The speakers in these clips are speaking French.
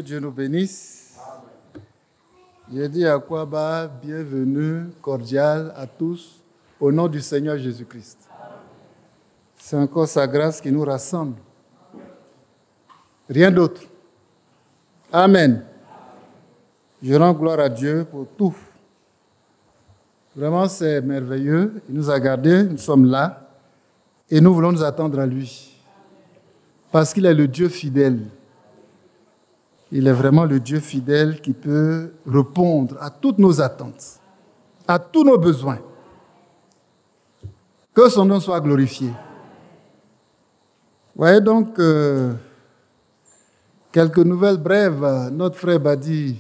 Dieu nous bénisse. Je dis à Kwaba, bienvenue, cordial à tous, au nom du Seigneur Jésus-Christ. C'est encore sa grâce qui nous rassemble. Rien d'autre. Amen. Je rends gloire à Dieu pour tout. Vraiment, c'est merveilleux. Il nous a gardés, nous sommes là, et nous voulons nous attendre à lui. Parce qu'il est le Dieu fidèle. Il est vraiment le Dieu fidèle qui peut répondre à toutes nos attentes, à tous nos besoins. Que son nom soit glorifié. Vous voyez donc, quelques nouvelles brèves. Notre frère Badi,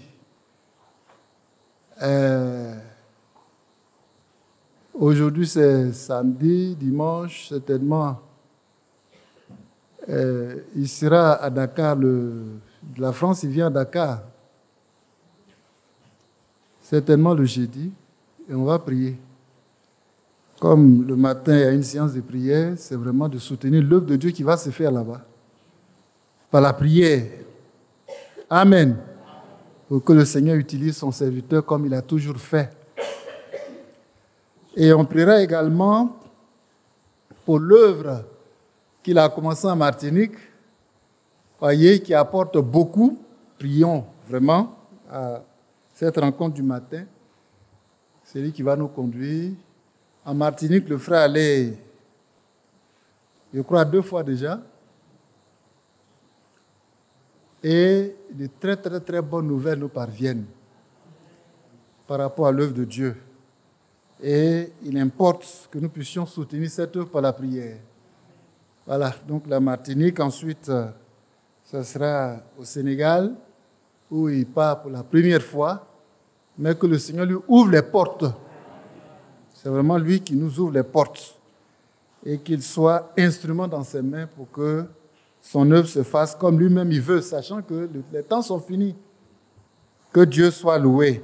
aujourd'hui c'est samedi, dimanche, certainement, il sera à Dakar, de la France, il vient à Dakar. Certainement le jeudi, et on va prier. Comme le matin, il y a une séance de prière, c'est vraiment de soutenir l'œuvre de Dieu qui va se faire là-bas. Par la prière. Amen. Pour que le Seigneur utilise son serviteur comme il a toujours fait. Et on priera également pour l'œuvre qu'il a commencé en Martinique, voyez, qui apporte beaucoup. Prions vraiment à cette rencontre du matin. C'est lui qui va nous conduire. En Martinique, le frère allait, je crois, 2 fois déjà. Et de très, très, très bonnes nouvelles nous parviennent par rapport à l'œuvre de Dieu. Et il importe que nous puissions soutenir cette œuvre par la prière. Voilà, donc la Martinique, ensuite, ce sera au Sénégal, où il part pour la première fois, mais que le Seigneur lui ouvre les portes. C'est vraiment lui qui nous ouvre les portes et qu'il soit instrument dans ses mains pour que son œuvre se fasse comme lui-même il veut, sachant que les temps sont finis. Que Dieu soit loué.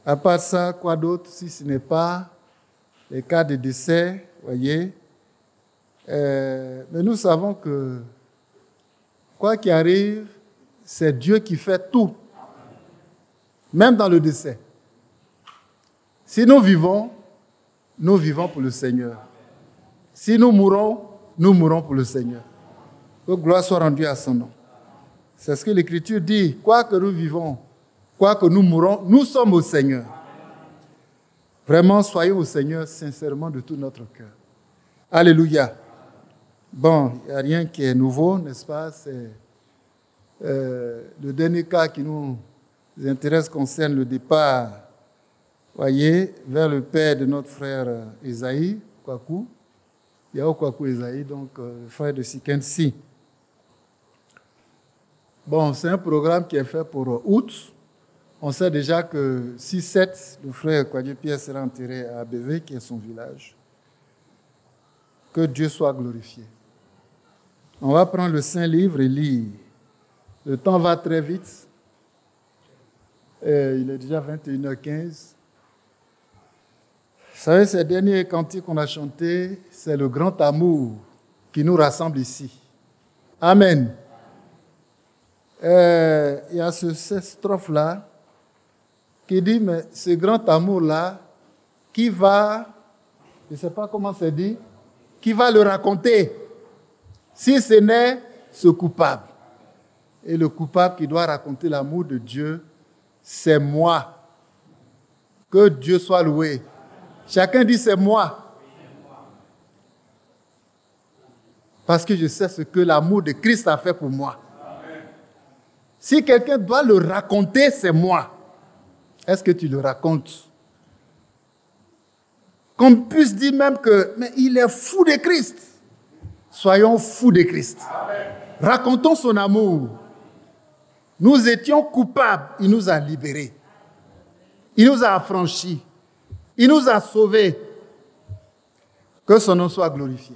À part ça, quoi d'autre, si ce n'est pas les cas de décès, voyez. Mais nous savons que, quoi qu'il arrive, c'est Dieu qui fait tout, même dans le décès. Si nous vivons pour le Seigneur. Si nous mourons pour le Seigneur. Que gloire soit rendue à son nom. C'est ce que l'Écriture dit. Quoi que nous vivons, quoi que nous mourons, nous sommes au Seigneur. Vraiment, soyons au Seigneur sincèrement de tout notre cœur. Alléluia. Bon, il n'y a rien qui est nouveau, n'est-ce pas? C'est le dernier cas qui nous intéresse concerne le départ, voyez, vers le père de notre frère Esaïe, Kwaku. Yao Kwaku Esaïe, donc le frère de Sikensi. Bon, c'est un programme qui est fait pour août. On sait déjà que 6-7, le frère Kwadje Pierre sera enterré à Abévé, qui est son village. Que Dieu soit glorifié. On va prendre le Saint-Livre et lire. Le temps va très vite. Il est déjà 21h15. Vous savez, ces derniers cantiques qu'on a chantés, c'est le grand amour qui nous rassemble ici. Amen. Il y a cette strophe-là qui dit, mais ce grand amour-là, qui va, je ne sais pas comment c'est dit, qui va le raconter, si ce n'est ce coupable. Et le coupable qui doit raconter l'amour de Dieu, c'est moi. Que Dieu soit loué. Chacun dit c'est moi. Parce que je sais ce que l'amour de Christ a fait pour moi. Si quelqu'un doit le raconter, c'est moi. Est-ce que tu le racontes? Qu'on puisse dire même que, mais il est fou de Christ. Soyons fous de Christ. Amen. Racontons son amour. Nous étions coupables, il nous a libérés. Il nous a affranchis. Il nous a sauvés. Que son nom soit glorifié.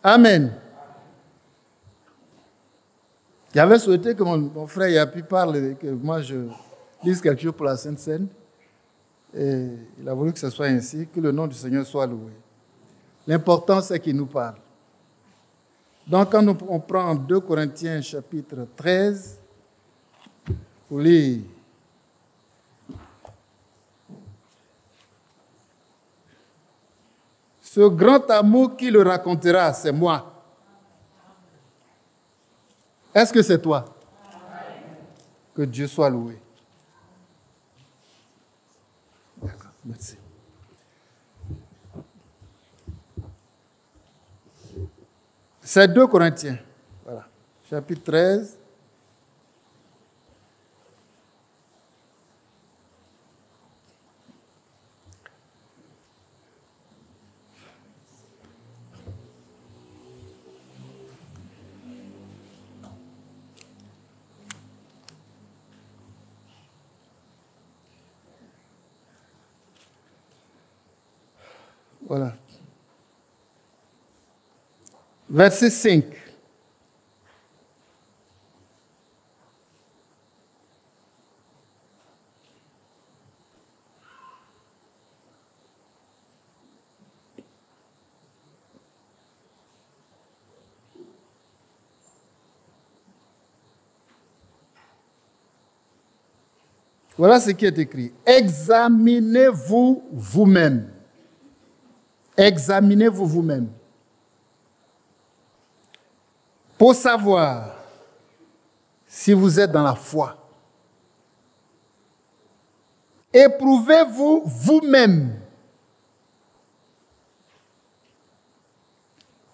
Amen. J'avais souhaité que mon frère ait pu parler, que moi je lise quelque chose pour la Sainte Seine. Et il a voulu que ce soit ainsi, que le nom du Seigneur soit loué. L'important, c'est qu'il nous parle. Donc, quand on prend 2 Corinthiens chapitre 13, pour lire ce grand amour qui le racontera, c'est moi. Est-ce que c'est toi? Que Dieu soit loué. D'accord, merci. C'est 2 Corinthiens, voilà, chapitre 13. Voilà. Verset 5. Voilà ce qui est écrit. Examinez-vous vous-même. Examinez-vous vous-même. Pour savoir si vous êtes dans la foi. Éprouvez-vous vous-même.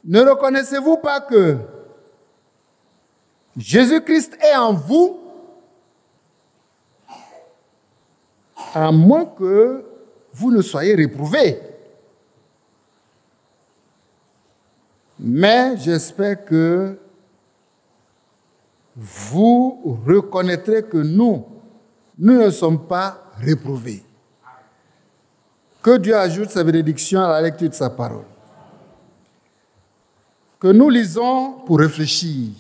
Ne reconnaissez-vous pas que Jésus-Christ est en vous, à moins que vous ne soyez réprouvés? Mais j'espère que vous reconnaîtrez que nous ne sommes pas réprouvés. Que Dieu ajoute sa bénédiction à la lecture de sa parole. Que nous lisons pour réfléchir.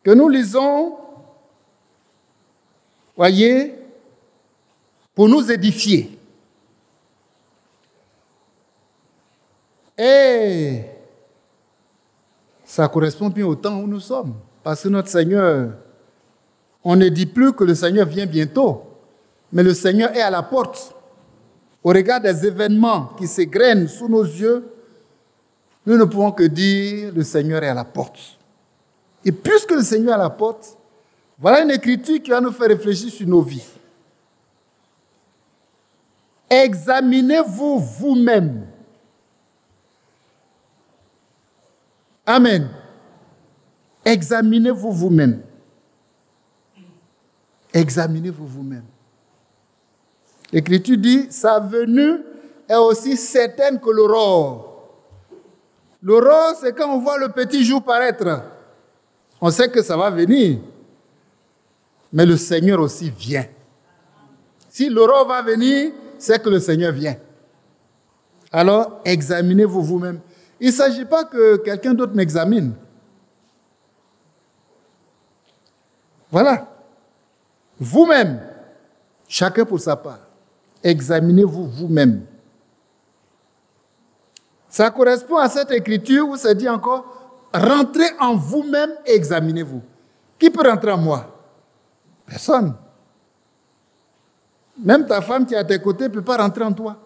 Que nous lisons, voyez, pour nous édifier. Et ça correspond bien au temps où nous sommes. Parce que notre Seigneur, on ne dit plus que le Seigneur vient bientôt, mais le Seigneur est à la porte. Au regard des événements qui s'égrènent sous nos yeux, nous ne pouvons que dire le Seigneur est à la porte. Et puisque le Seigneur est à la porte, voilà une écriture qui va nous faire réfléchir sur nos vies. Examinez-vous vous-même. Amen. Examinez-vous vous-même. Examinez-vous vous-même. L'Écriture dit, sa venue est aussi certaine que l'aurore. L'aurore, c'est quand on voit le petit jour paraître. On sait que ça va venir. Mais le Seigneur aussi vient. Si l'aurore va venir, c'est que le Seigneur vient. Alors, examinez-vous vous-même. Il ne s'agit pas que quelqu'un d'autre m'examine. Voilà. Vous-même, chacun pour sa part, examinez-vous vous-même. Ça correspond à cette écriture où ça dit encore, rentrez en vous-même et examinez-vous. Qui peut rentrer en moi? Personne. Même ta femme qui est à tes côtés ne peut pas rentrer en toi.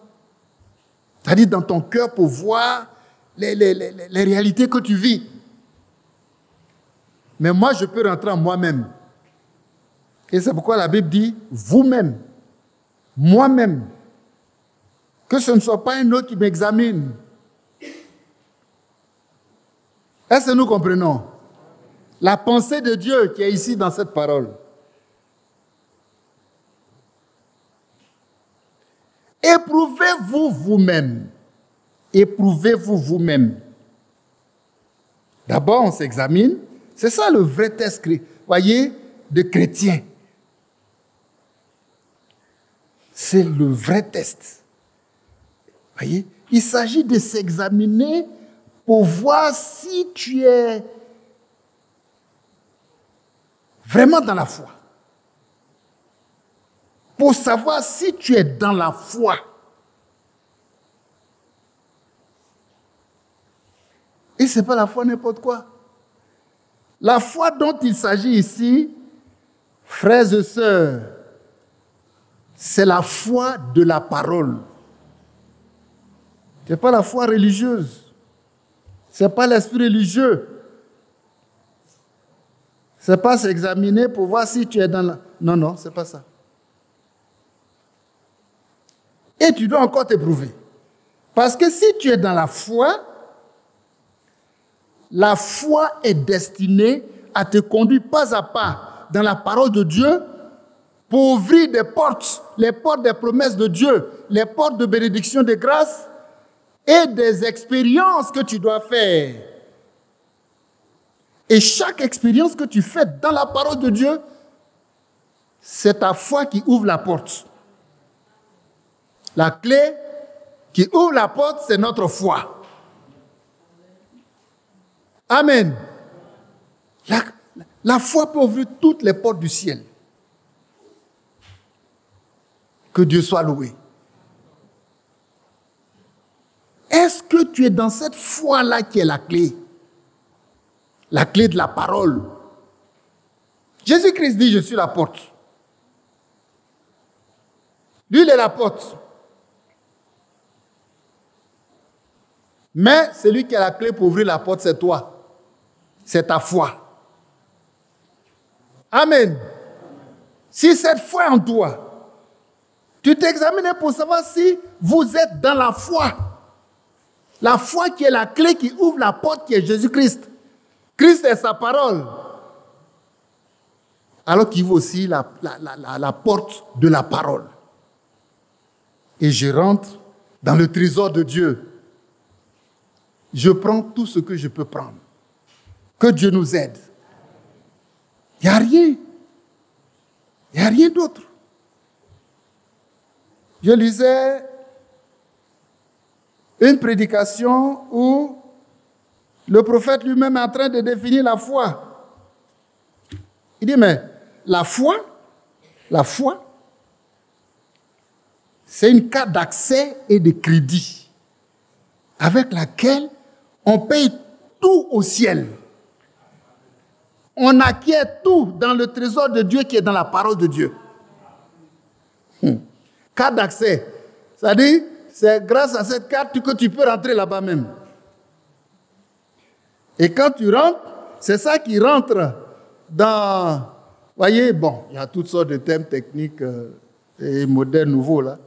C'est-à-dire dans ton cœur pour voir les réalités que tu vis. Mais moi, je peux rentrer en moi-même. Et c'est pourquoi la Bible dit vous-même, moi-même. Que ce ne soit pas un autre qui m'examine. Est-ce que nous comprenons la pensée de Dieu qui est ici dans cette parole? Éprouvez-vous vous-même. Éprouvez-vous vous-même. D'abord, on s'examine. C'est ça le vrai test, voyez, de chrétien. C'est le vrai test. Voyez, il s'agit de s'examiner pour voir si tu es vraiment dans la foi. Pour savoir si tu es dans la foi. Et ce n'est pas la foi n'importe quoi. La foi dont il s'agit ici, frères et sœurs, c'est la foi de la parole. Ce n'est pas la foi religieuse. Ce n'est pas l'esprit religieux. Ce n'est pas s'examiner pour voir si tu es dans la... Non, non, ce n'est pas ça. Et tu dois encore t'éprouver. Parce que si tu es dans la foi est destinée à te conduire pas à pas dans la parole de Dieu pour ouvrir des portes, les portes des promesses de Dieu, les portes de bénédiction de grâce et des expériences que tu dois faire. Et chaque expérience que tu fais dans la parole de Dieu, c'est ta foi qui ouvre la porte. La clé qui ouvre la porte, c'est notre foi. Amen. La foi peut ouvrir toutes les portes du ciel. Que Dieu soit loué. Est-ce que tu es dans cette foi-là qui est la clé? La clé de la parole. Jésus-Christ dit, je suis la porte. Lui, il est la porte. Mais celui qui a la clé pour ouvrir la porte, c'est toi. C'est ta foi. Amen. Si cette foi est en toi, tu t'examines pour savoir si vous êtes dans la foi. La foi qui est la clé qui ouvre la porte qui est Jésus-Christ. Christ est sa parole. Alors qu'il ouvre aussi la porte de la parole. Et je rentre dans le trésor de Dieu. Je prends tout ce que je peux prendre. Que Dieu nous aide. Il n'y a rien. Il n'y a rien d'autre. Je lisais une prédication où le prophète lui-même est en train de définir la foi. Il dit, mais la foi, c'est une carte d'accès et de crédit avec laquelle on paye tout au ciel. On acquiert tout dans le trésor de Dieu qui est dans la parole de Dieu. Carte d'accès. C'est-à-dire, c'est grâce à cette carte que tu peux rentrer là-bas même. Et quand tu rentres, c'est ça qui rentre dans... Vous voyez, bon, il y a toutes sortes de thèmes techniques et modernes, nouveaux là.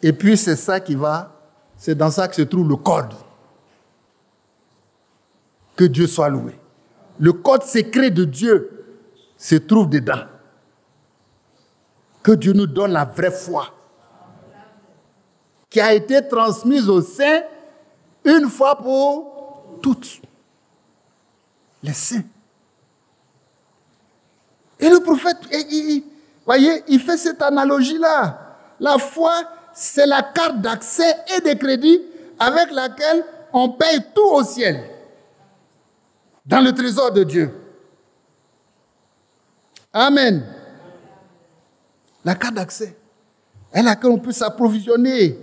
Et puis c'est ça qui va... C'est dans ça que se trouve le code. Que Dieu soit loué. Le code secret de Dieu se trouve dedans. Que Dieu nous donne la vraie foi qui a été transmise aux saints une fois pour toutes. Les saints. Et le prophète, voyez, il fait cette analogie-là. La foi, c'est la carte d'accès et de crédit avec laquelle on paye tout au ciel. Dans le trésor de Dieu. Amen. La carte d'accès. À laquelle on peut s'approvisionner.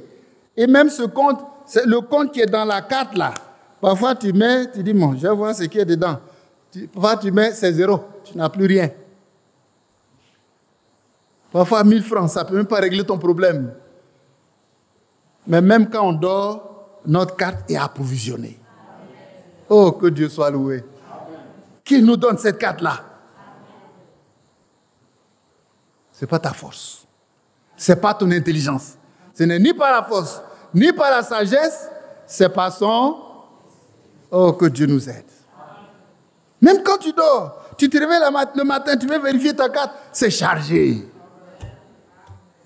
Et même ce compte, c'est le compte qui est dans la carte là. Parfois tu mets, tu dis, bon, je vais voir ce qui est dedans. Parfois tu mets, c'est zéro. Tu n'as plus rien. Parfois 1000 francs, ça ne peut même pas régler ton problème. Mais même quand on dort, notre carte est approvisionnée. Oh, que Dieu soit loué. Qu'il nous donne cette carte-là. Ce n'est pas ta force. Ce n'est pas ton intelligence. Ce n'est ni par la force, ni par la sagesse. C'est par son... Oh, que Dieu nous aide. Même quand tu dors, tu te réveilles le matin, tu veux vérifier ta carte, c'est chargé.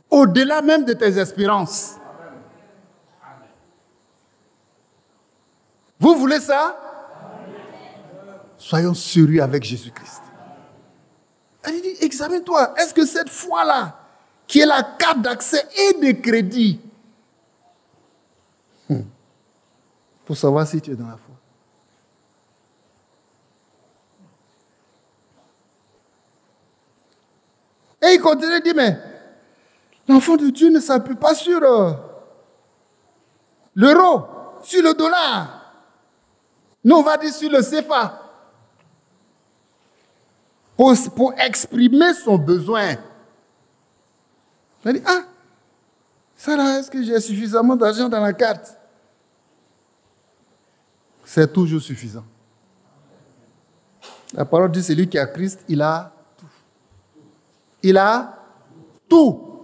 Au-delà même de tes espérances. Vous voulez ça? Soyons sérieux avec Jésus-Christ. Il dit, examine-toi. Est-ce que cette foi-là, qui est la carte d'accès et de crédit, pour savoir si tu es dans la foi. Et il continue de dire, mais l'enfant de Dieu ne s'appuie pas sur l'euro, sur le dollar. Nous, on va dire sur le CFA. Pour exprimer son besoin. On va dire, ah, ça là, est-ce que j'ai suffisamment d'argent dans la carte? C'est toujours suffisant. La parole dit, celui qui a Christ, il a tout. Il a tout.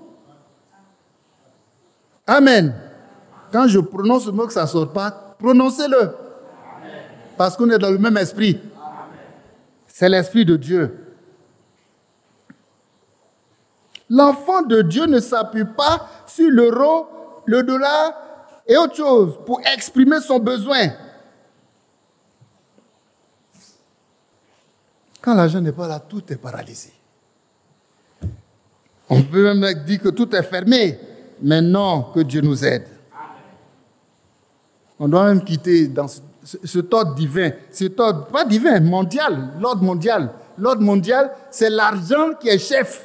Amen. Quand je prononce le mot que ça ne sort pas, prononcez-le. Parce qu'on est dans le même esprit. C'est l'esprit de Dieu. L'enfant de Dieu ne s'appuie pas sur l'euro, le dollar et autre chose pour exprimer son besoin. Quand l'argent n'est pas là, tout est paralysé. On peut même dire que tout est fermé, mais non, que Dieu nous aide. On doit même quitter dans cet ordre divin, cet ordre, pas divin, mondial, l'ordre mondial. L'ordre mondial, c'est l'argent qui est chef.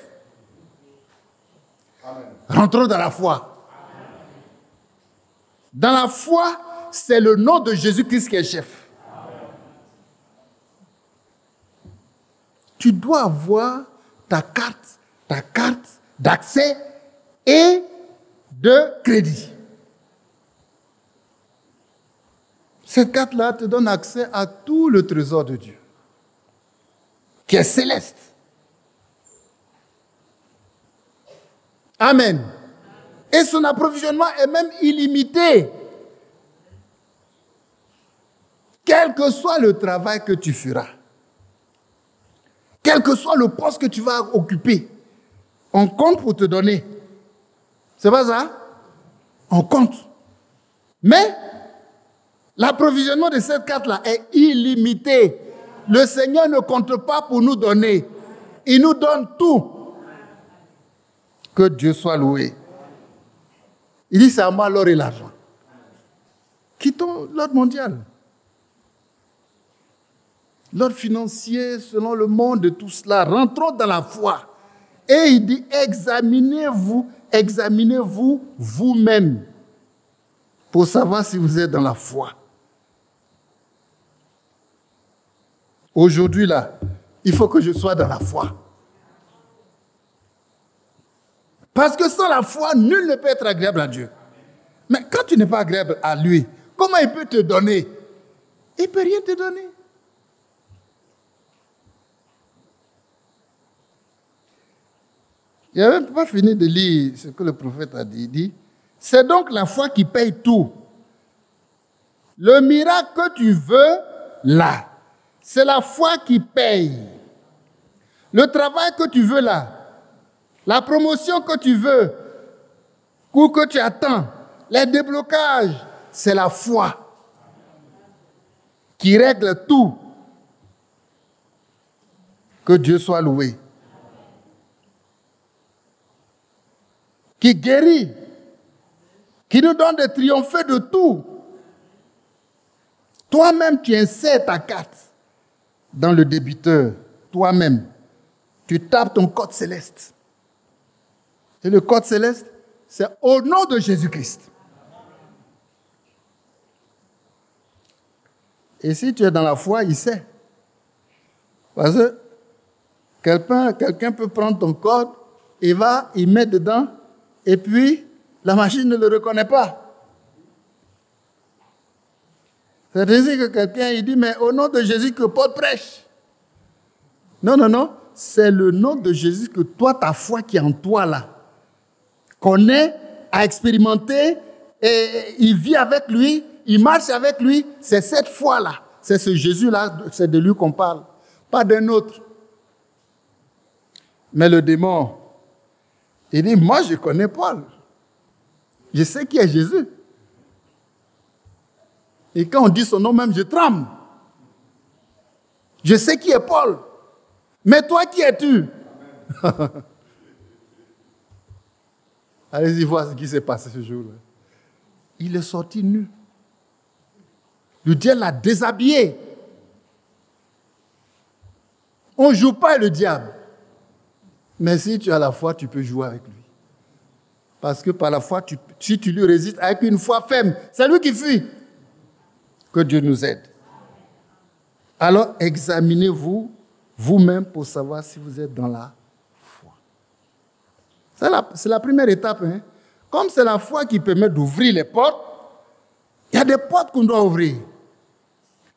Amen. Rentrons dans la foi. Amen. Dans la foi, c'est le nom de Jésus-Christ qui est chef. Amen. Tu dois avoir ta carte d'accès et de crédit. Cette carte-là te donne accès à tout le trésor de Dieu, qui est céleste. Amen. Et son approvisionnement est même illimité. Quel que soit le travail que tu feras, quel que soit le poste que tu vas occuper, on compte pour te donner. C'est pas ça? On compte. Mais l'approvisionnement de cette carte-là est illimité. Le Seigneur ne compte pas pour nous donner. Il nous donne tout. Que Dieu soit loué. Il dit, c'est à moi l'or et l'argent. Quittons l'ordre mondial. L'ordre financier, selon le monde de tout cela, rentrons dans la foi. Et il dit, examinez-vous vous-même pour savoir si vous êtes dans la foi. Aujourd'hui, là, il faut que je sois dans la foi. Parce que sans la foi, nul ne peut être agréable à Dieu. Mais quand tu n'es pas agréable à lui, comment il peut te donner? Il ne peut rien te donner. Je n'avais pas fini de lire ce que le prophète a dit. Il dit, c'est donc la foi qui paye tout. Le miracle que tu veux, là, c'est la foi qui paye. Le travail que tu veux, là, la promotion que tu veux, ou que tu attends, les déblocages, c'est la foi qui règle tout. Que Dieu soit loué. Qui guérit, qui nous donne de triompher de tout. Toi-même, tu insères ta carte dans le débiteur. Toi-même, tu tapes ton code céleste. Et le code céleste, c'est au nom de Jésus-Christ. Et si tu es dans la foi, il sait. Parce que quelqu'un peut prendre ton code, il met dedans, et puis la machine ne le reconnaît pas. C'est-à-dire que quelqu'un il dit, mais au nom de Jésus que Paul prêche. Non. C'est le nom de Jésus que toi, ta foi qui est en toi là, connaît, a expérimenté, et il vit avec lui, il marche avec lui. C'est cette foi-là, c'est ce Jésus-là, c'est de lui qu'on parle, pas d'un autre. Mais le démon, il dit, moi je connais Paul. Je sais qui est Jésus. Et quand on dit son nom même, je tremble. Je sais qui est Paul. Mais toi, qui es-tu? Allez-y voir ce qui s'est passé ce jour-là. Il est sorti nu. Le diable l'a déshabillé. On ne joue pas avec le diable. Mais si tu as la foi, tu peux jouer avec lui. Parce que par la foi, si tu lui résistes avec une foi ferme, c'est lui qui fuit. Que Dieu nous aide. Alors examinez-vous vous-même pour savoir si vous êtes dans la foi. C'est la première étape. Hein? Comme c'est la foi qui permet d'ouvrir les portes, il y a des portes qu'on doit ouvrir.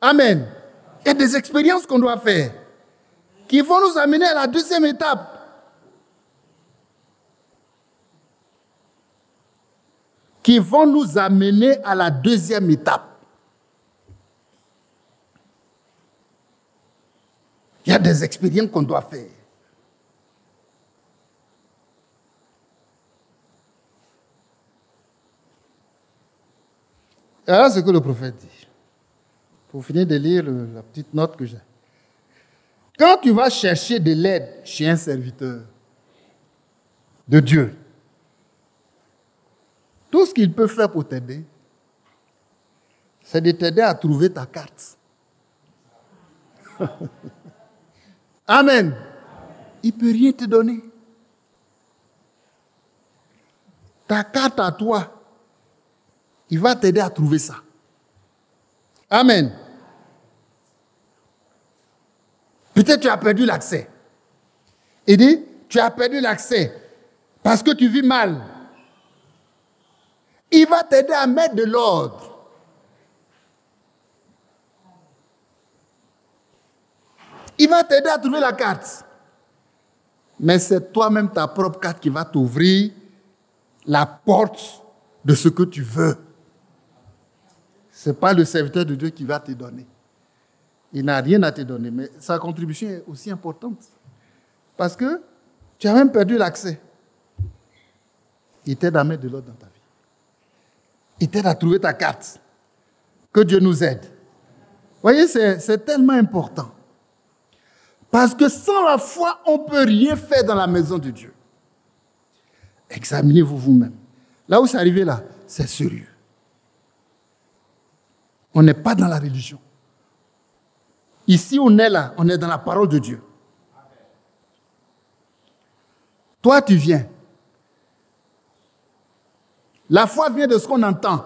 Amen. Il y a des expériences qu'on doit faire qui vont nous amener à la deuxième étape. Qui vont nous amener à la deuxième étape. Il y a des expériences qu'on doit faire. Et alors, ce que le prophète dit, pour finir de lire la petite note que j'ai. Quand tu vas chercher de l'aide chez un serviteur de Dieu, tout ce qu'il peut faire pour t'aider, c'est de t'aider à trouver ta carte. Amen. Il ne peut rien te donner. Ta carte à toi, il va t'aider à trouver ça. Amen. Peut-être tu as perdu l'accès. Il dit, tu as perdu l'accès parce que tu vis mal. Il va t'aider à mettre de l'ordre. Il va t'aider à trouver la carte. Mais c'est toi-même ta propre carte qui va t'ouvrir la porte de ce que tu veux. Ce n'est pas le serviteur de Dieu qui va te donner. Il n'a rien à te donner, mais sa contribution est aussi importante. Parce que tu as même perdu l'accès. Il t'aide à mettre de l'ordre dans ta vie. Il t'aide à trouver ta carte. Que Dieu nous aide. Vous voyez, c'est tellement important. Parce que sans la foi, on ne peut rien faire dans la maison de Dieu. Examinez-vous vous-même. Là où c'est arrivé là, c'est sérieux. On n'est pas dans la religion. Ici, on est là, on est dans la parole de Dieu. Toi, tu viens. La foi vient de ce qu'on entend.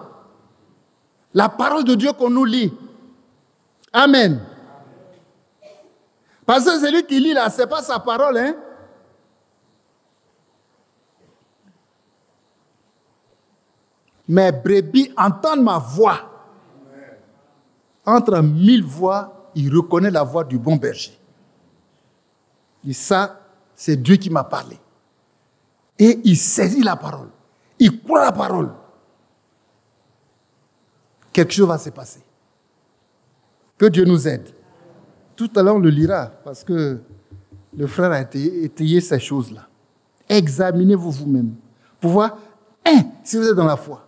La parole de Dieu qu'on nous lit. Amen. Parce que celui qui lit là, ce n'est pas sa parole, hein. Mes brebis entendent ma voix. Entre 1000 voix, il reconnaît la voix du bon berger. Et ça, c'est Dieu qui m'a parlé. Et il saisit la parole. Il croit la parole. Quelque chose va se passer. Que Dieu nous aide. Tout à l'heure, on le lira, parce que le frère a étayé ces choses-là. Examinez-vous vous-même. Pour voir, si vous êtes dans la foi.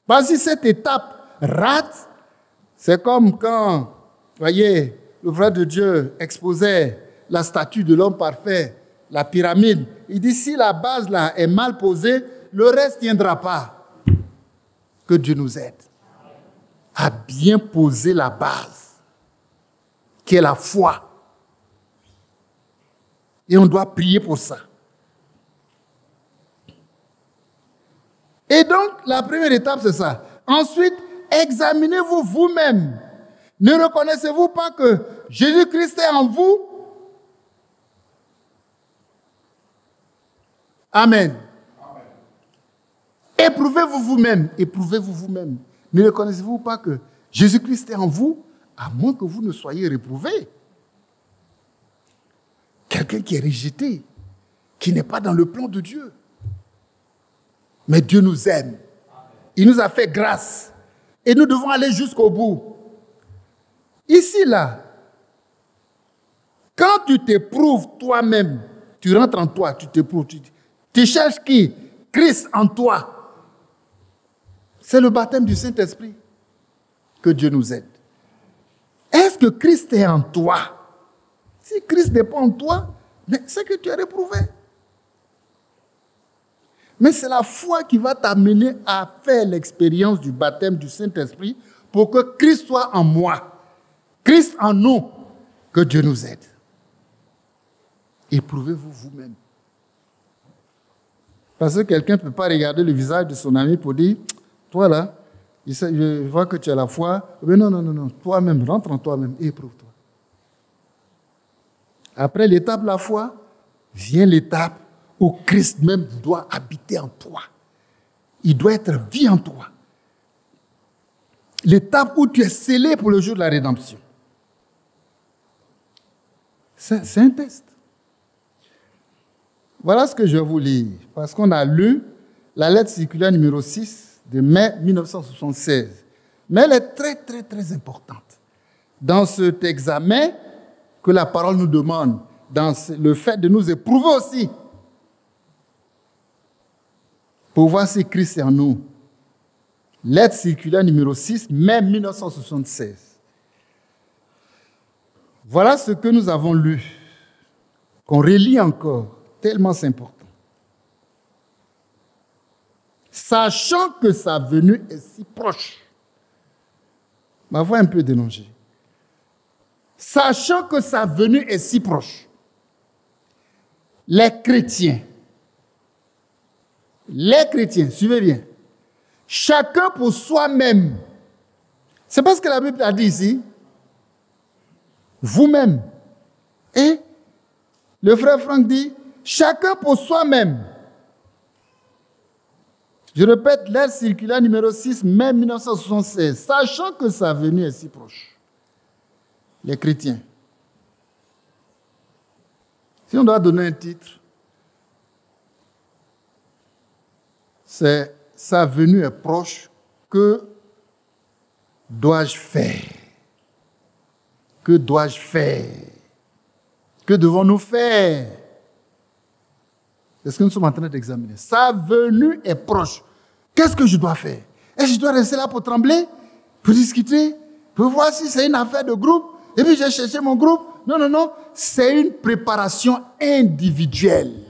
Parce que si cette étape rate, c'est comme quand, vous voyez, le frère de Dieu exposait la statue de l'homme parfait, la pyramide. Il dit, si la base là est mal posée, le reste ne tiendra pas. Que Dieu nous aide à bien poser la base, qui est la foi. Et on doit prier pour ça. Et donc, la première étape, c'est ça. Ensuite, examinez-vous vous-même. Ne reconnaissez-vous pas que Jésus-Christ est en vous? Amen. Éprouvez-vous vous-même. Éprouvez-vous vous-même. Ne reconnaissez-vous pas que Jésus-Christ est en vous, à moins que vous ne soyez réprouvé? Quelqu'un qui est rejeté, qui n'est pas dans le plan de Dieu. Mais Dieu nous aime. Il nous a fait grâce. Et nous devons aller jusqu'au bout. Ici, là, quand tu t'éprouves toi-même, tu rentres en toi, tu t'éprouves, tu cherches qui? Christ en toi. C'est le baptême du Saint-Esprit. Que Dieu nous aide. Est-ce que Christ est en toi? Si Christ n'est pas en toi, c'est que tu es réprouvé. Mais c'est la foi qui va t'amener à faire l'expérience du baptême du Saint-Esprit pour que Christ soit en moi, Christ en nous. Que Dieu nous aide. Éprouvez-vous vous-même. Parce que quelqu'un ne peut pas regarder le visage de son ami pour dire, toi là, je vois que tu as la foi. Mais non, toi-même, rentre en toi-même et éprouve-toi. Après l'étape de la foi, vient l'étape où Christ même doit habiter en toi. Il doit être vie en toi. L'étape où tu es scellé pour le jour de la rédemption. C'est un test. Voilà ce que je vais vous lire, parce qu'on a lu la lettre circulaire numéro 6 de mai 1976. Mais elle est très, très, très importante. Dans cet examen que la parole nous demande, dans le fait de nous éprouver aussi, pour voir si Christ est en nous. Lettre circulaire numéro 6, mai 1976. Voilà ce que nous avons lu, qu'on relit encore, tellement c'est important. Sachant que sa venue est si proche. Ma voix est un peu délongée. Sachant que sa venue est si proche, les chrétiens, suivez bien, chacun pour soi-même. C'est pas ce que la Bible a dit ici. Vous-même. Et le frère Franck dit, chacun pour soi-même. Je répète, lettre circulaire numéro 6, mai 1976. Sachant que sa venue est si proche. Les chrétiens. Si on doit donner un titre, c'est « Sa venue est proche, que dois-je faire ?» Que dois-je faire? Que devons-nous faire? C'est ce que nous sommes en train d'examiner. Sa venue est proche. Qu'est-ce que je dois faire? Est-ce que je dois rester là pour trembler? Pour discuter? Pour voir si c'est une affaire de groupe? Et puis j'ai cherché mon groupe? Non, non, non. C'est une préparation individuelle.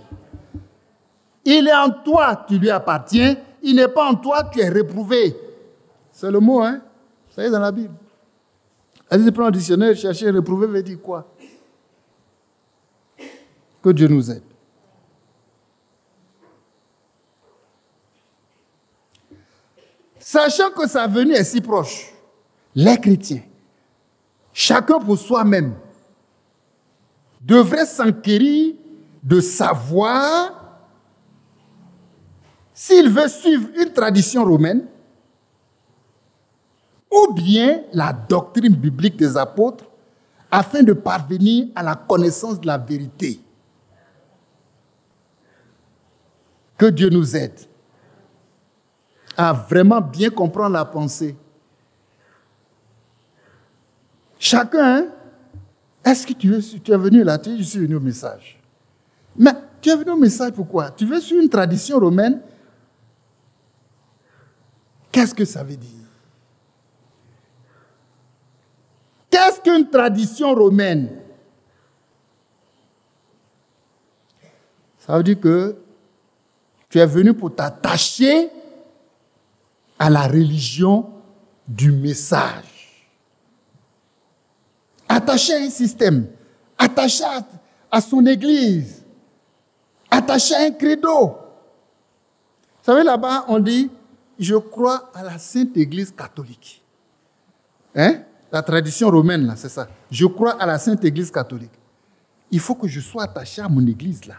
Il est en toi, tu lui appartiens. Il n'est pas en toi, tu es réprouvé. C'est le mot, hein? Ça y est dans la Bible. Allez, prends le dictionnaire, chercher réprouvé veut dire quoi? Que Dieu nous aide. Sachant que sa venue est si proche, les chrétiens, chacun pour soi-même, devrait s'enquérir de savoir s'il veut suivre une tradition romaine ou bien la doctrine biblique des apôtres afin de parvenir à la connaissance de la vérité. Que Dieu nous aide à vraiment bien comprendre la pensée. Chacun, hein? Est-ce que tu es venu là? Je suis venu au message. Mais tu es venu au message pourquoi? Tu veux suivre une tradition romaine? Qu'est-ce que ça veut dire? Qu'est-ce qu'une tradition romaine? Ça veut dire que tu es venu pour t'attacher à la religion du message. Attaché à un système, attaché à son église, attaché à un credo. Vous savez, là-bas, on dit, je crois à la Sainte Église catholique. Hein? La tradition romaine, là, c'est ça. Je crois à la Sainte Église catholique. Il faut que je sois attaché à mon église, là.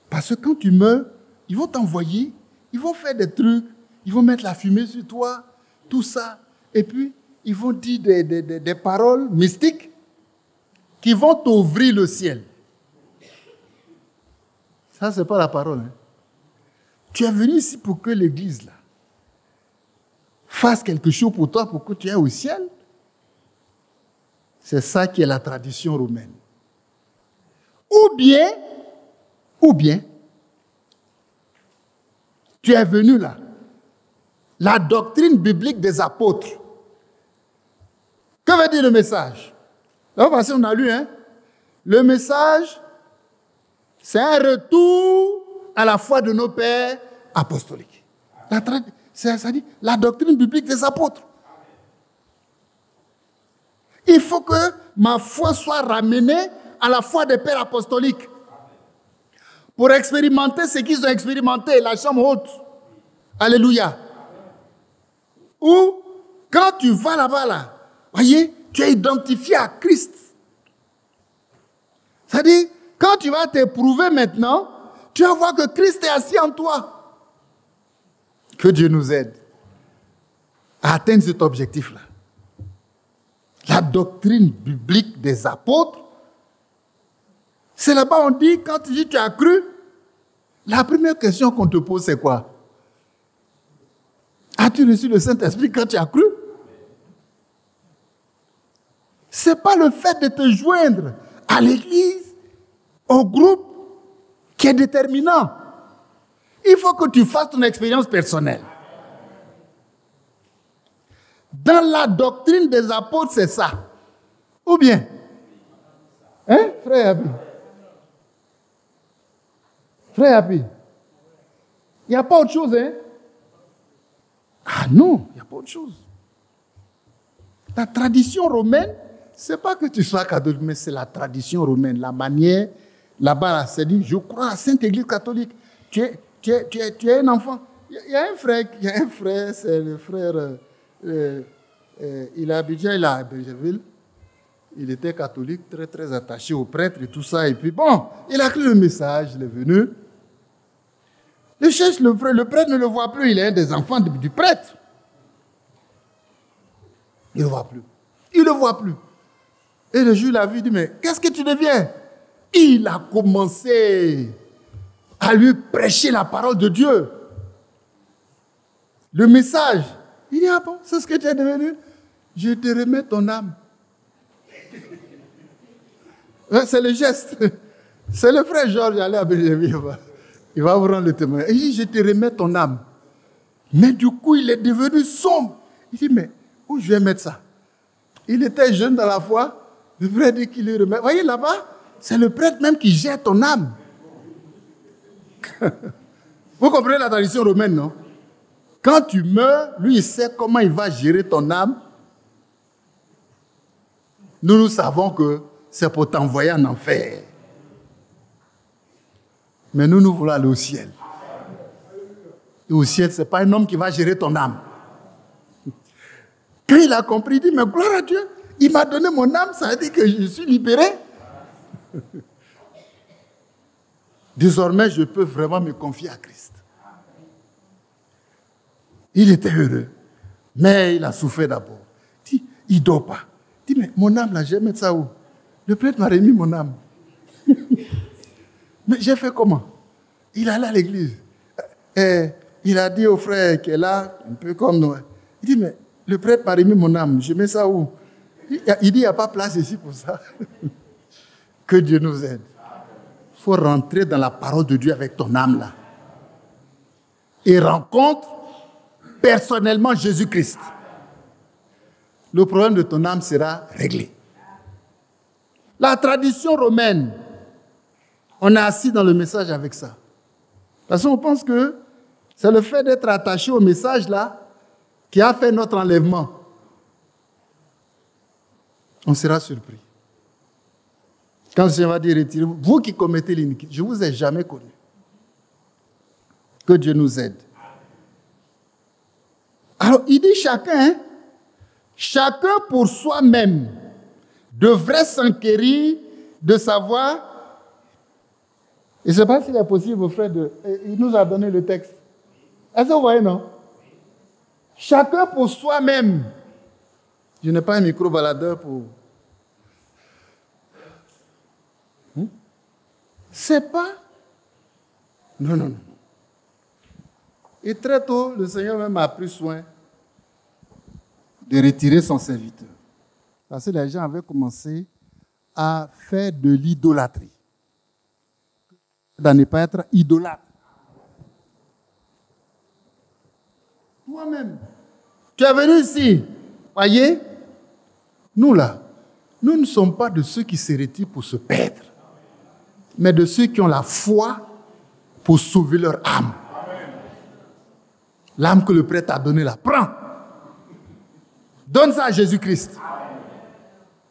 Parce que quand tu meurs, ils vont t'envoyer, ils vont faire des trucs, ils vont mettre la fumée sur toi, tout ça. Et puis, ils vont dire des paroles mystiques qui vont t'ouvrir le ciel. Ça, ce n'est pas la parole. Hein. Tu es venu ici pour que l'église, là, fasse quelque chose pour toi, pour que tu ailles au ciel. C'est ça qui est la tradition romaine. Ou bien, tu es venu là. La doctrine biblique des apôtres. Que veut dire le message? Là, parce qu'on a lu, hein? Le message, c'est un retour à la foi de nos pères apostoliques. Ça dit la doctrine biblique des apôtres. Il faut que ma foi soit ramenée à la foi des pères apostoliques. Pour expérimenter ce qu'ils ont expérimenté, la chambre haute. Alléluia. Ou, quand tu vas là-bas, là, voyez, tu es identifié à Christ. C'est-à-dire, quand tu vas t'éprouver maintenant, tu vas voir que Christ est assis en toi. Que Dieu nous aide à atteindre cet objectif-là. La doctrine biblique des apôtres, c'est là-bas on dit, quand tu dis tu as cru, la première question qu'on te pose, c'est quoi? As-tu reçu le Saint-Esprit quand tu as cru? Ce n'est pas le fait de te joindre à l'église, au groupe, qui est déterminant. Il faut que tu fasses ton expérience personnelle. Dans la doctrine des apôtres, c'est ça. Ou bien? Hein, frère Happy? Frère Happy? Il n'y a pas autre chose, hein? Ah non, il n'y a pas autre chose. La tradition romaine, ce n'est pas que tu sois catholique, mais c'est la tradition romaine, la manière. Là-bas, c'est dit, je crois à la Sainte Église catholique. Tu es un enfant. Il y a un frère, c'est le frère, il est à Abidjan, il est à Bergerville. Il était catholique, très, très attaché au prêtre et tout ça. Et puis bon, il a cru le message, il est venu. Il cherche le prêtre ne le voit plus, il est un des enfants du prêtre. Il ne le voit plus. Il ne le voit plus. Et le jour, il a vu, il dit, mais qu'est-ce que tu deviens? Il a commencé à lui prêcher la parole de Dieu. Le message. Il dit, ah bon, c'est ce que tu es devenu? Je te remets ton âme. C'est le geste. C'est le frère Georges, allez à Bénéville. Il va vous rendre le témoignage. Il dit, je te remets ton âme. Mais du coup, il est devenu sombre. Il dit, mais où je vais mettre ça? Il était jeune dans la foi. Le prêtre dit qu'il lui remet. Vous voyez là-bas, c'est le prêtre même qui gère ton âme. Vous comprenez la tradition romaine, non? Quand tu meurs, lui, il sait comment il va gérer ton âme. Nous savons que c'est pour t'envoyer en enfer. Mais nous voulons aller au ciel. Et au ciel, ce n'est pas un homme qui va gérer ton âme. Quand il a compris, il dit, mais gloire à Dieu, il m'a donné mon âme, ça veut dire que je suis libéré. Désormais, je peux vraiment me confier à Christ. Il était heureux, mais il a souffert d'abord. Il ne dort pas. Il dit, mais mon âme, là, je vais mettre ça où? Le prêtre m'a remis mon âme. Mais j'ai fait comment? Il allait à l'église. Et il a dit au frère qui est là, un peu comme nous. Il dit, mais le prêtre m'a remis mon âme, je mets ça où? Il dit, il n'y a pas place ici pour ça. Que Dieu nous aide. Il faut rentrer dans la parole de Dieu avec ton âme là. Et rencontre personnellement Jésus-Christ. Le problème de ton âme sera réglé. La tradition romaine, on est assis dans le message avec ça. Parce qu'on pense que c'est le fait d'être attaché au message là qui a fait notre enlèvement. On sera surpris. Quand je vais dire retirez-vous, vous qui commettez l'iniquité, je ne vous ai jamais connu. Que Dieu nous aide. Alors, il dit chacun pour soi-même devrait s'enquérir de savoir. Et je ne sais pas s'il est possible, frère, il nous a donné le texte. Est-ce que vous voyez, non? Chacun pour soi-même. Je n'ai pas un micro-baladeur pour... C'est pas... Non. Et très tôt, le Seigneur même a pris soin de retirer son serviteur. Parce que les gens avaient commencé à faire de l'idolâtrie. De ne pas être idolâtre. Toi-même, tu es venu ici. Voyez, nous là, nous ne sommes pas de ceux qui se retirent pour se perdre, mais de ceux qui ont la foi pour sauver leur âme. L'âme que le prêtre a donnée là, prends. Donne ça à Jésus-Christ.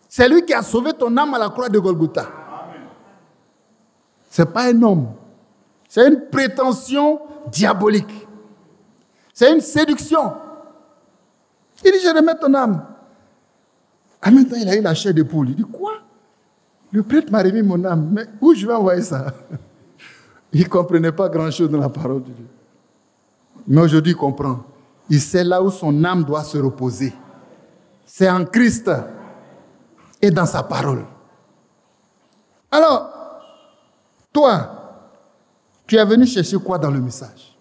C'est lui qui a sauvé ton âme à la croix de Golgotha. Ce n'est pas un homme. C'est une prétention diabolique. C'est une séduction. Il dit, je remets ton âme. En même temps, il a eu la chair de poule. Il dit, quoi? Le prêtre m'a remis mon âme. Mais où je vais envoyer ça? Il ne comprenait pas grand-chose dans la parole de Dieu. Mais aujourd'hui, il comprend. Il sait là où son âme doit se reposer. C'est en Christ et dans sa parole. Alors, toi, tu es venu chercher quoi dans le message?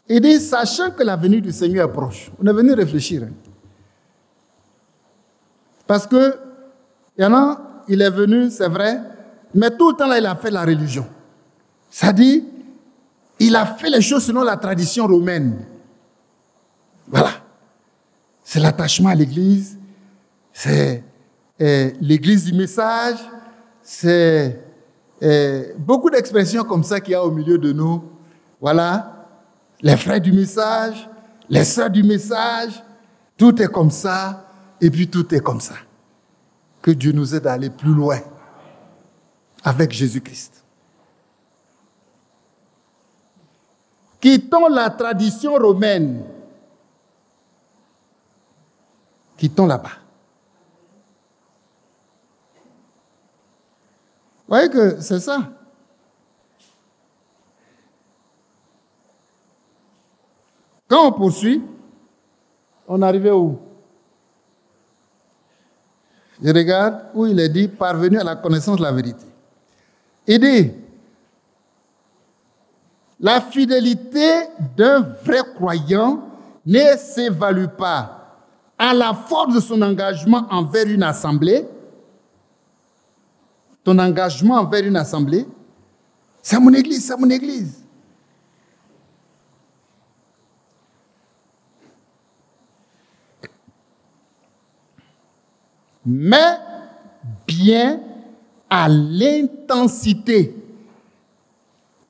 Il dit, sachant que la venue du Seigneur est proche. On est venu réfléchir. Hein. Parce que, il y en a, il est venu, c'est vrai, mais tout le temps là, il a fait la religion. C'est-à-dire, il a fait les choses selon la tradition romaine. Voilà. C'est l'attachement à l'Église, c'est l'Église du message, c'est beaucoup d'expressions comme ça qu'il y a au milieu de nous. Voilà. Les frères du message, les sœurs du message, tout est comme ça, et puis tout est comme ça. Que Dieu nous aide à aller plus loin avec Jésus-Christ. Quittons la tradition romaine. Quittons là-bas. Vous voyez que c'est ça. Quand on poursuit, on arrivait où? Je regarde où il est dit, parvenu à la connaissance de la vérité. Il dit, la fidélité d'un vrai croyant ne s'évalue pas à la force de son engagement envers une assemblée. Ton engagement envers une assemblée, c'est mon église, c'est mon église. Mais bien à l'intensité.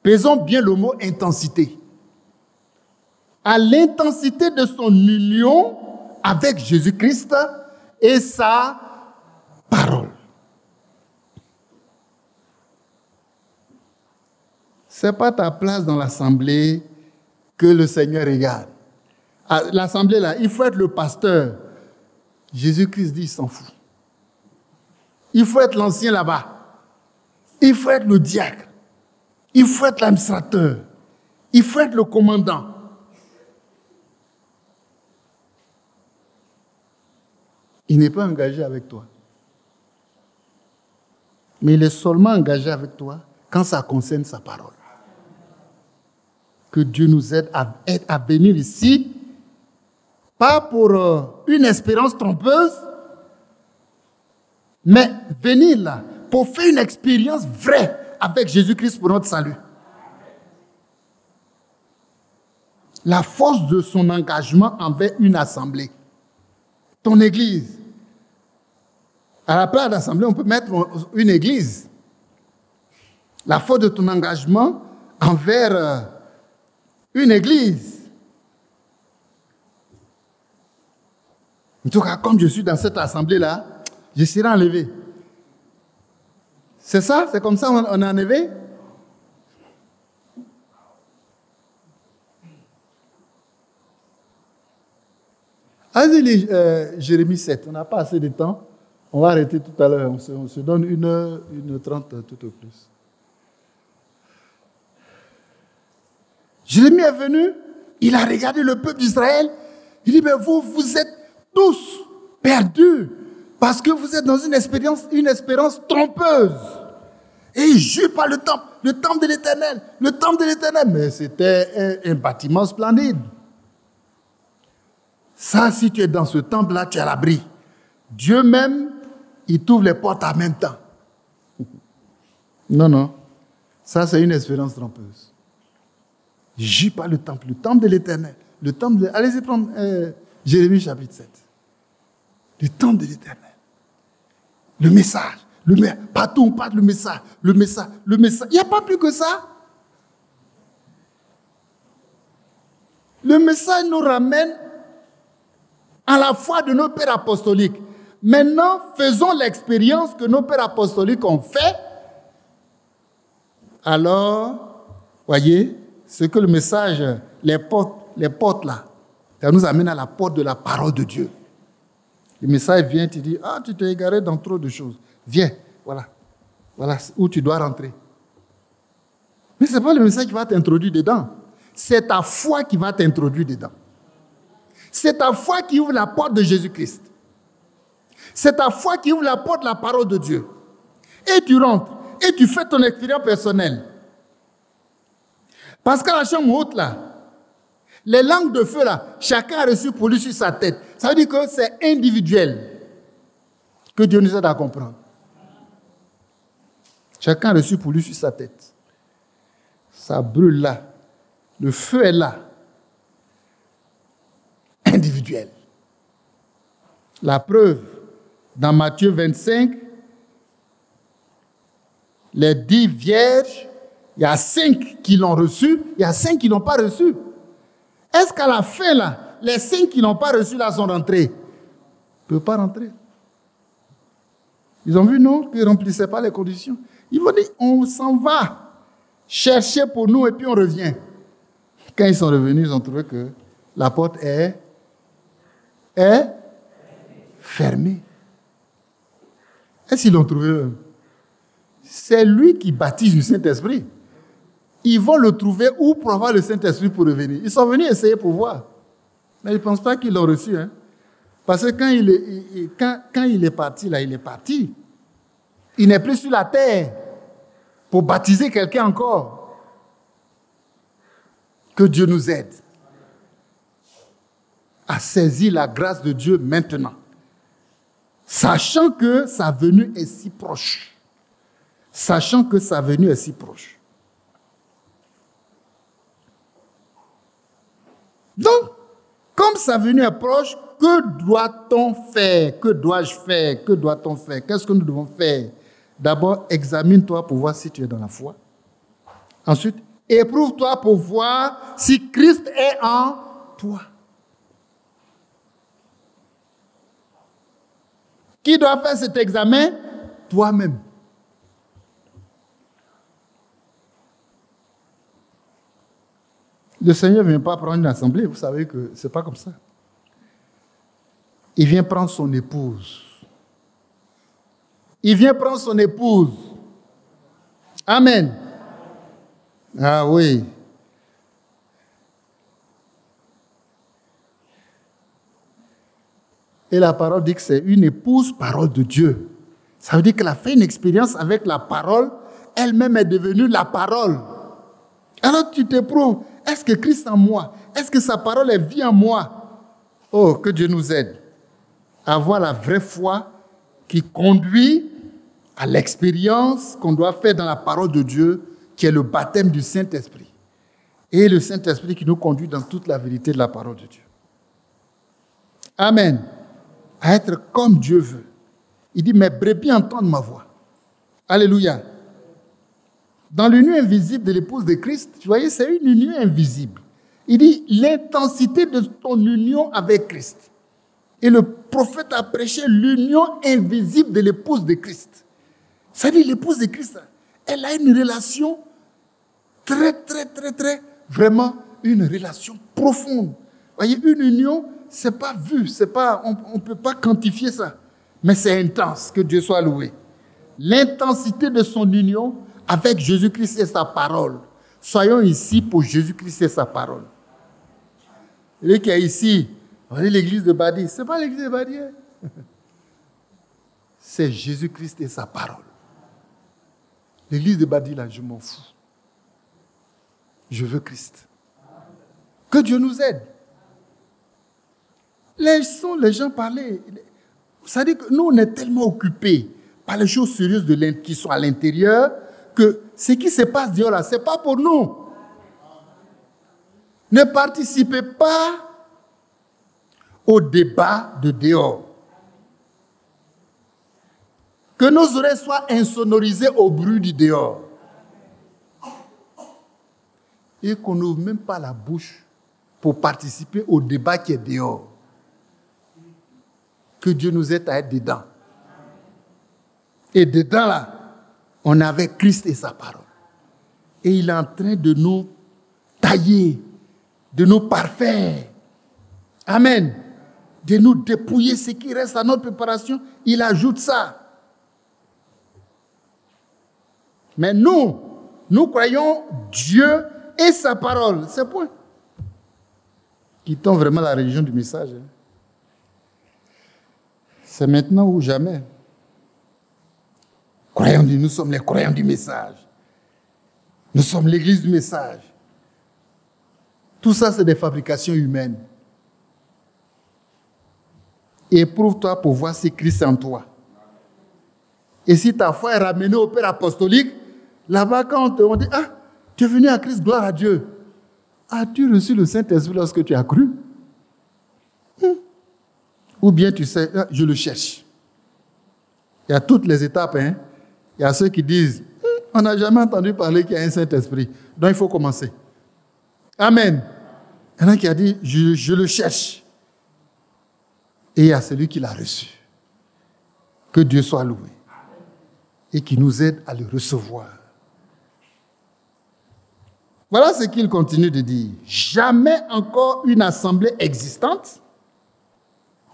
Pesons bien le mot intensité. À l'intensité de son union avec Jésus-Christ et sa parole. Ce n'est pas ta place dans l'assemblée que le Seigneur regarde. À l'assemblée là, il faut être le pasteur. Jésus-Christ dit, il s'en fout. Il faut être l'ancien là-bas. Il faut être le diacre. Il faut être l'administrateur. Il faut être le commandant. Il n'est pas engagé avec toi. Mais il est seulement engagé avec toi quand ça concerne sa parole. Que Dieu nous aide à venir ici, pas pour une espérance trompeuse, mais venir là pour faire une expérience vraie avec Jésus-Christ pour notre salut. La force de son engagement envers une assemblée. Ton église. À la place d'assemblée, on peut mettre une église. La force de ton engagement envers une église. En tout cas, comme je suis dans cette assemblée-là, je serai enlevé. C'est ça? C'est comme ça on est enlevé? Allez, Jérémie 7, on n'a pas assez de temps. On va arrêter tout à l'heure. On se donne 1h30 tout au plus. Jérémie est venu, il a regardé le peuple d'Israël. Il dit, mais vous êtes tous perdus parce que vous êtes dans une espérance trompeuse. Et il jure par le temple de l'Éternel, le temple de l'Éternel. Mais c'était un bâtiment splendide. Ça, si tu es dans ce temple-là, tu es à l'abri. Dieu même, il t'ouvre les portes en même temps. Non. Ça, c'est une espérance trompeuse. Il jure par le temple de l'Éternel. Allez-y prendre Jérémie chapitre 7. Le temple de l'Éternel. Le message. Partout on parle le message. Le message. Il n'y a pas plus que ça. Le message nous ramène à la foi de nos pères apostoliques. Maintenant, faisons l'expérience que nos pères apostoliques ont fait. Alors, voyez, ce que le message, les portes là, Ça nous amène à la porte de la parole de Dieu. Le message vient, tu dis, ah, tu t'es égaré dans trop de choses. Viens, voilà. Voilà où tu dois rentrer. Mais ce n'est pas le message qui va t'introduire dedans. C'est ta foi qui va t'introduire dedans. C'est ta foi qui ouvre la porte de Jésus-Christ. C'est ta foi qui ouvre la porte de la parole de Dieu. Et tu rentres, et tu fais ton expérience personnelle. Parce qu'à la chambre haute, là, les langues de feu, là, chacun a reçu pour lui sur sa tête. Ça veut dire que c'est individuel. Que Dieu nous aide à comprendre. Chacun a reçu pour lui sur sa tête. Ça brûle là. Le feu est là. Individuel. La preuve, dans Matthieu 25, les 10 vierges, il y a 5 qui l'ont reçu, il y a 5 qui ne l'ont pas reçu. Est-ce qu'à la fin, là, les 5 qui n'ont pas reçu, là, sont rentrés? Ils ne peuvent pas rentrer. Ils ont vu, non, qu'ils ne remplissaient pas les conditions. Ils vont dire, on s'en va chercher pour nous et puis on revient. Quand ils sont revenus, ils ont trouvé que la porte est fermée. Est-ce qu'ils l'ont trouvé eux? C'est lui qui baptise le Saint-Esprit. Ils vont le trouver où pour avoir le Saint-Esprit pour revenir? Ils sont venus essayer pour voir. Mais ils ne pensent pas qu'ils l'ont reçu. Hein? Parce que quand il est parti, là, il est parti. Il n'est plus sur la terre pour baptiser quelqu'un encore. Que Dieu nous aide à saisir la grâce de Dieu maintenant. Sachant que sa venue est si proche. Sachant que sa venue est si proche. Donc, comme sa venue est proche, que doit-on faire? Que dois-je faire? Que doit-on faire? Qu'est-ce que nous devons faire? D'abord, examine-toi pour voir si tu es dans la foi. Ensuite, éprouve-toi pour voir si Christ est en toi. Qui doit faire cet examen? Toi-même. Le Seigneur ne vient pas prendre une assemblée, vous savez que ce n'est pas comme ça. Il vient prendre son épouse. Il vient prendre son épouse. Amen. Ah oui. Et la parole dit que c'est une épouse, parole de Dieu. Ça veut dire qu'elle a fait une expérience avec la parole, elle-même est devenue la parole. Alors tu t'éprouves, est-ce que Christ en moi? Est-ce que sa parole est vie en moi? Oh, que Dieu nous aide à avoir la vraie foi qui conduit à l'expérience qu'on doit faire dans la parole de Dieu, qui est le baptême du Saint-Esprit. Et le Saint-Esprit qui nous conduit dans toute la vérité de la parole de Dieu. Amen. À être comme Dieu veut. Il dit, mes brebis entendent ma voix. Alléluia. Dans l'union invisible de l'épouse de Christ, tu voyez, c'est une union invisible. Il dit, l'intensité de ton union avec Christ. Et le prophète a prêché l'union invisible de l'épouse de Christ. C'est-à-dire, l'épouse de Christ, elle a une relation très, vraiment une relation profonde. Vous voyez, une union, ce n'est pas vu, on ne peut pas quantifier ça. Mais c'est intense, que Dieu soit loué. L'intensité de son union avec Jésus-Christ et sa parole. Soyons ici pour Jésus-Christ et sa parole. Lui qui est ici, on dit l'église de Badi. Ce n'est pas l'église de Badi. C'est Jésus-Christ et sa parole. L'église de Badi, là, je m'en fous. Je veux Christ. Que Dieu nous aide. Laissons les gens parler. Ça dit que nous, on est tellement occupés par les choses sérieuses qui sont à l'intérieur que ce qui se passe dehors là, ce n'est pas pour nous. Ne participez pas au débat de dehors. Que nos oreilles soient insonorisées au bruit du dehors. Et qu'on n'ouvre même pas la bouche pour participer au débat qui est dehors. Que Dieu nous aide à être dedans. Et dedans là, on avait Christ et sa parole. Et il est en train de nous tailler, de nous parfaire, Amen. De nous dépouiller ce qui reste à notre préparation. Il ajoute ça. Mais nous croyons Dieu et sa parole. C'est point. Quittons vraiment la religion du message. C'est maintenant ou jamais. Nous sommes les croyants du message. Nous sommes l'église du message. Tout ça, c'est des fabrications humaines. Éprouve-toi pour voir si Christ est en toi. Et si ta foi est ramenée au Père apostolique, là-bas, quand on dit, ah, tu es venu à Christ, gloire à Dieu. As-tu reçu le Saint-Esprit lorsque tu as cru? Ou bien tu sais, ah, je le cherche. Il y a toutes les étapes. Il y a ceux qui disent, on n'a jamais entendu parler qu'il y a un Saint-Esprit. Donc il faut commencer. Amen. Il y en a qui a dit, je le cherche. Et il y a celui qui l'a reçu. Que Dieu soit loué. Et qui nous aide à le recevoir. Voilà ce qu'il continue de dire. Jamais encore une assemblée existante,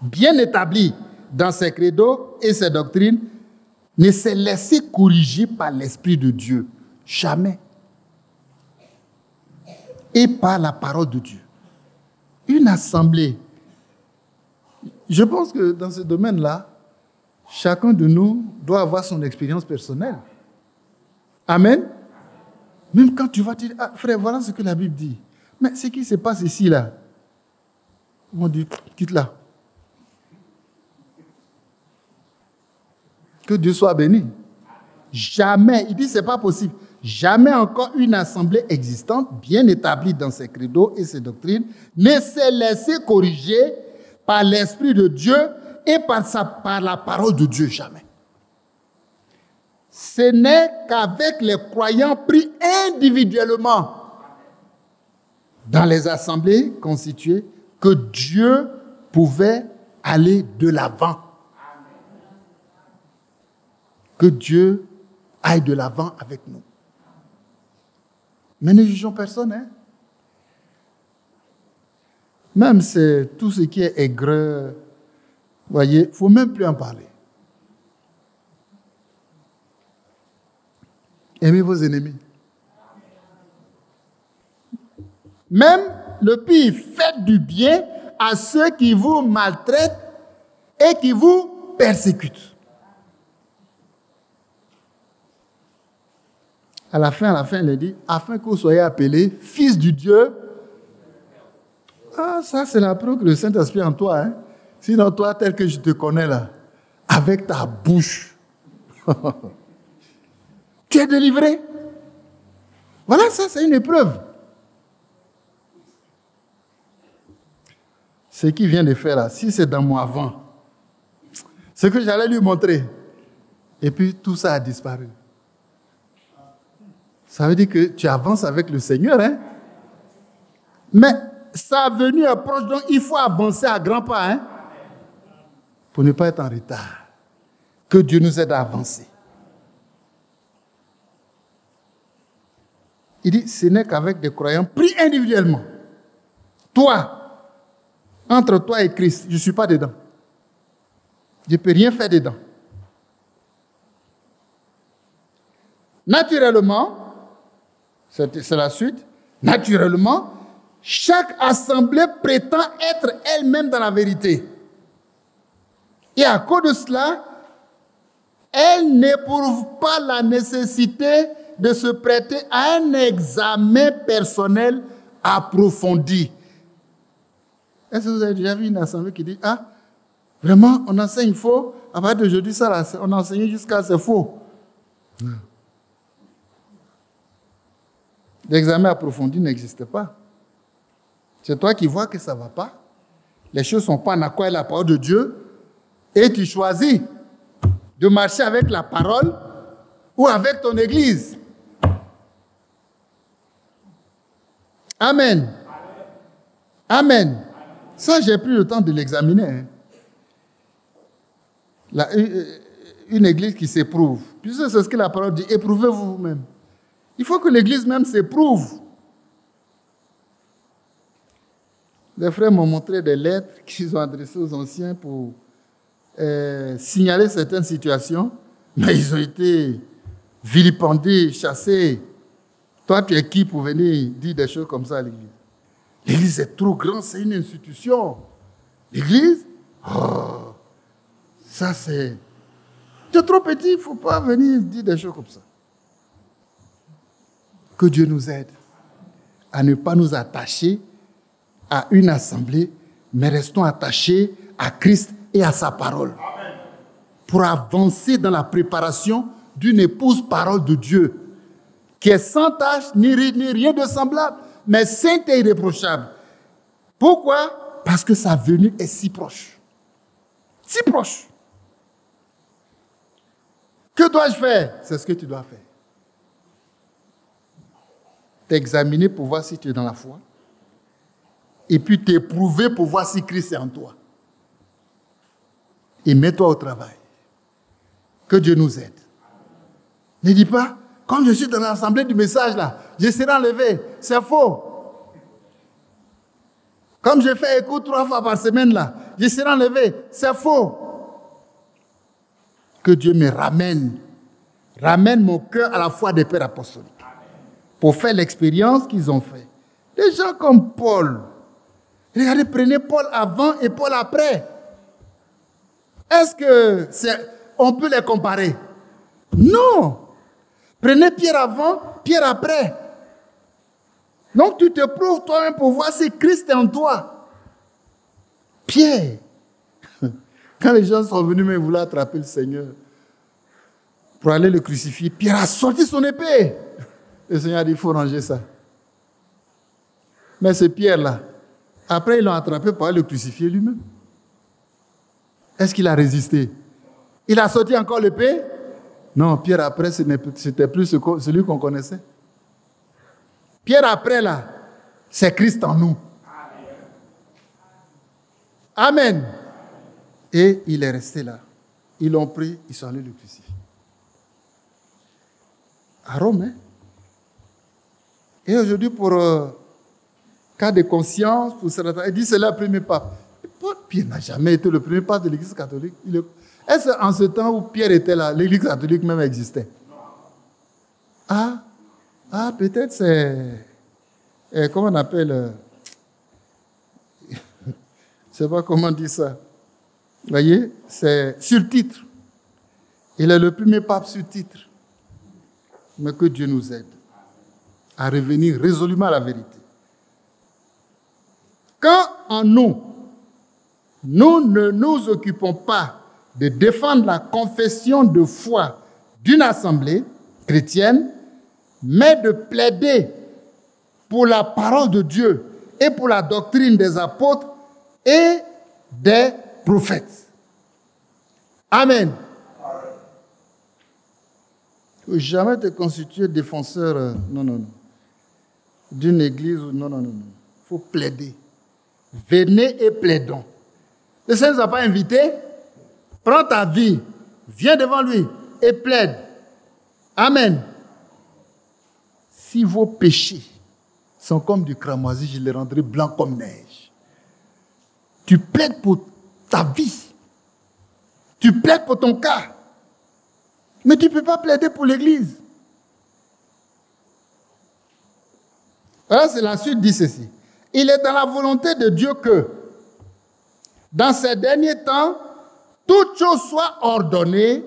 bien établie dans ses credos et ses doctrines, ne s'est laissée corriger par l'Esprit de Dieu. Jamais. Et par la parole de Dieu. Une assemblée. Je pense que dans ce domaine-là, chacun de nous doit avoir son expérience personnelle. Amen. Même quand tu vas te dire, ah, frère, voilà ce que la Bible dit. Mais ce qui se passe ici, là, on dit, quitte là. Que Dieu soit béni. Jamais, il dit, c'est pas possible. Jamais encore une assemblée existante, bien établie dans ses credos et ses doctrines, ne s'est laissée corriger par l'Esprit de Dieu et par la parole de Dieu. Jamais. Ce n'est qu'avec les croyants pris individuellement dans les assemblées constituées que Dieu pouvait aller de l'avant. Que Dieu aille de l'avant avec nous. Mais ne jugeons personne. Même c'est tout ce qui est aigreur, vous voyez, il ne faut même plus en parler. Aimez vos ennemis. Même le pire, faites du bien à ceux qui vous maltraitent et qui vous persécutent. À la fin, il dit, afin que vous soyez appelés fils du Dieu. Ah, ça, c'est la preuve que le Saint-Esprit est en toi. Sinon, toi, tel que je te connais là, avec ta bouche, tu es délivré. Voilà, ça, c'est une épreuve. Ce qu'il vient de faire là, si c'est dans mon avant, ce que j'allais lui montrer, et puis tout ça a disparu. Ça veut dire que tu avances avec le Seigneur. Mais sa venue est proche, donc il faut avancer à grands pas. Pour ne pas être en retard. Que Dieu nous aide à avancer. Il dit, ce n'est qu'avec des croyants pris individuellement. Toi, entre toi et Christ, je ne suis pas dedans. Je ne peux rien faire dedans. Naturellement, c'est la suite. Naturellement, chaque assemblée prétend être elle-même dans la vérité. Et à cause de cela, elle n'éprouve pas la nécessité de se prêter à un examen personnel approfondi. Est-ce que vous avez déjà vu une assemblée qui dit, ah, vraiment, on enseigne faux, à partir d'aujourd'hui, ça, là, on enseigne jusqu'à c'est faux. L'examen approfondi n'existe pas. C'est toi qui vois que ça ne va pas. Les choses ne sont pas en accord avec la parole de Dieu. Et tu choisis de marcher avec la parole ou avec ton église. Amen. Amen. Ça, j'ai pris le temps de l'examiner. Une église qui s'éprouve. Puisque c'est ce que la parole dit, éprouvez-vous vous-même. Il faut que l'église même s'éprouve. Les frères m'ont montré des lettres qu'ils ont adressées aux anciens pour signaler certaines situations, mais ils ont été vilipendés, chassés. Toi, tu es qui pour venir dire des choses comme ça à l'église? L'église est trop grande, c'est une institution. L'église, oh, ça c'est... Tu es trop petit, il ne faut pas venir dire des choses comme ça. Que Dieu nous aide à ne pas nous attacher à une assemblée, mais restons attachés à Christ et à sa parole. Amen. Pour avancer dans la préparation d'une épouse parole de Dieu, qui est sans tache, ni rien de semblable, mais sainte et irréprochable. Pourquoi? Parce que sa venue est si proche. Si proche. Que dois-je faire? C'est ce que tu dois faire. T'examiner pour voir si tu es dans la foi. Et puis t'éprouver pour voir si Christ est en toi. Et mets-toi au travail. Que Dieu nous aide. Ne dis pas, comme je suis dans l'assemblée du message là, je serai enlevé. C'est faux. Comme je fais écoute 3 fois par semaine là, je serai enlevé. C'est faux. Que Dieu me ramène mon cœur à la foi des pères apostoliques. Pour faire l'expérience qu'ils ont fait. Des gens comme Paul. Regardez, prenez Paul avant et Paul après. Est-ce qu'on peut les comparer? Non. Prenez Pierre avant, Pierre après. Donc tu te prouves toi-même pour voir si Christ est en toi. Pierre. Quand les gens sont venus me vouloir attraper le Seigneur pour aller le crucifier, Pierre a sorti son épée. Le Seigneur a dit, il faut ranger ça. Mais c'est Pierre-là. Après, ils l'ont attrapé pour aller le crucifier lui-même. Est-ce qu'il a résisté? Il a sorti encore l'épée? Non, Pierre après, c'était plus celui qu'on connaissait. Pierre après, là, c'est Christ en nous. Amen. Et il est resté là. Ils l'ont pris, ils sont allés le crucifier. À Rome, hein? Et aujourd'hui, pour cas de conscience, pour certains, il dit c'est le premier pape. Pierre n'a jamais été le premier pape de l'Église catholique. Est-ce qu'en ce temps où Pierre était là, l'Église catholique même existait? Ah, peut-être c'est... comment on appelle... je ne sais pas comment on dit ça. Vous voyez, c'est sur-titre. Il est le premier pape sur-titre. Mais que Dieu nous aide à revenir résolument à la vérité. Quand en nous ne nous occupons pas de défendre la confession de foi d'une assemblée chrétienne, mais de plaider pour la parole de Dieu et pour la doctrine des apôtres et des prophètes. Amen. Il ne faut jamais te constituer défenseur, non, d'une église, non. Il faut plaider. Venez et plaidons. Le Seigneur ne nous a pas invités. Prends ta vie, viens devant lui et plaide. Amen. Si vos péchés sont comme du cramoisi, je les rendrai blancs comme neige. Tu plaides pour ta vie. Tu plaides pour ton cas. Mais tu ne peux pas plaider pour l'Église. Voilà, c'est la suite dit ceci. Il est dans la volonté de Dieu que, dans ces derniers temps, toutes choses soient ordonnées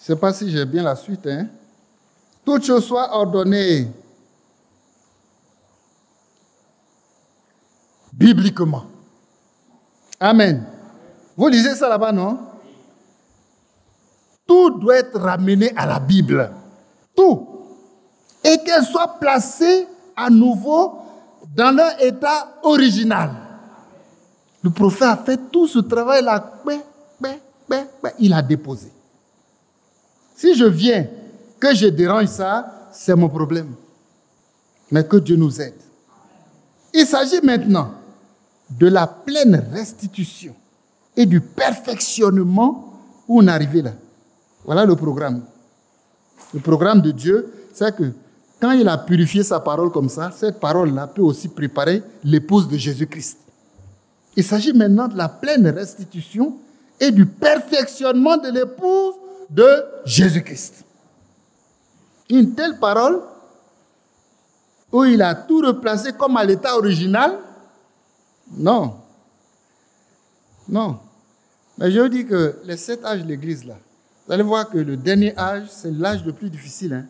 Je ne sais pas si j'ai bien la suite. Toutes choses soient ordonnées bibliquement. Amen. Vous lisez ça là-bas, non? Tout doit être ramené à la Bible. Tout. Et qu'elle soit placée à nouveau dans leur état original. Le prophète a fait tout ce travail-là. Il a déposé. Si je viens, que je dérange ça, c'est mon problème. Mais que Dieu nous aide. Il s'agit maintenant de la pleine restitution et du perfectionnement où on est arrivé là. Voilà le programme. Le programme de Dieu, c'est que quand il a purifié sa parole comme ça, cette parole-là peut aussi préparer l'épouse de Jésus-Christ. Il s'agit maintenant de la pleine restitution et du perfectionnement de l'épouse de Jésus-Christ. Une telle parole, où il a tout replacé comme à l'état original, non. Non. Mais je vous dis que les 7 âges de l'Église, là, vous allez voir que le dernier âge, c'est l'âge le plus difficile. Hein?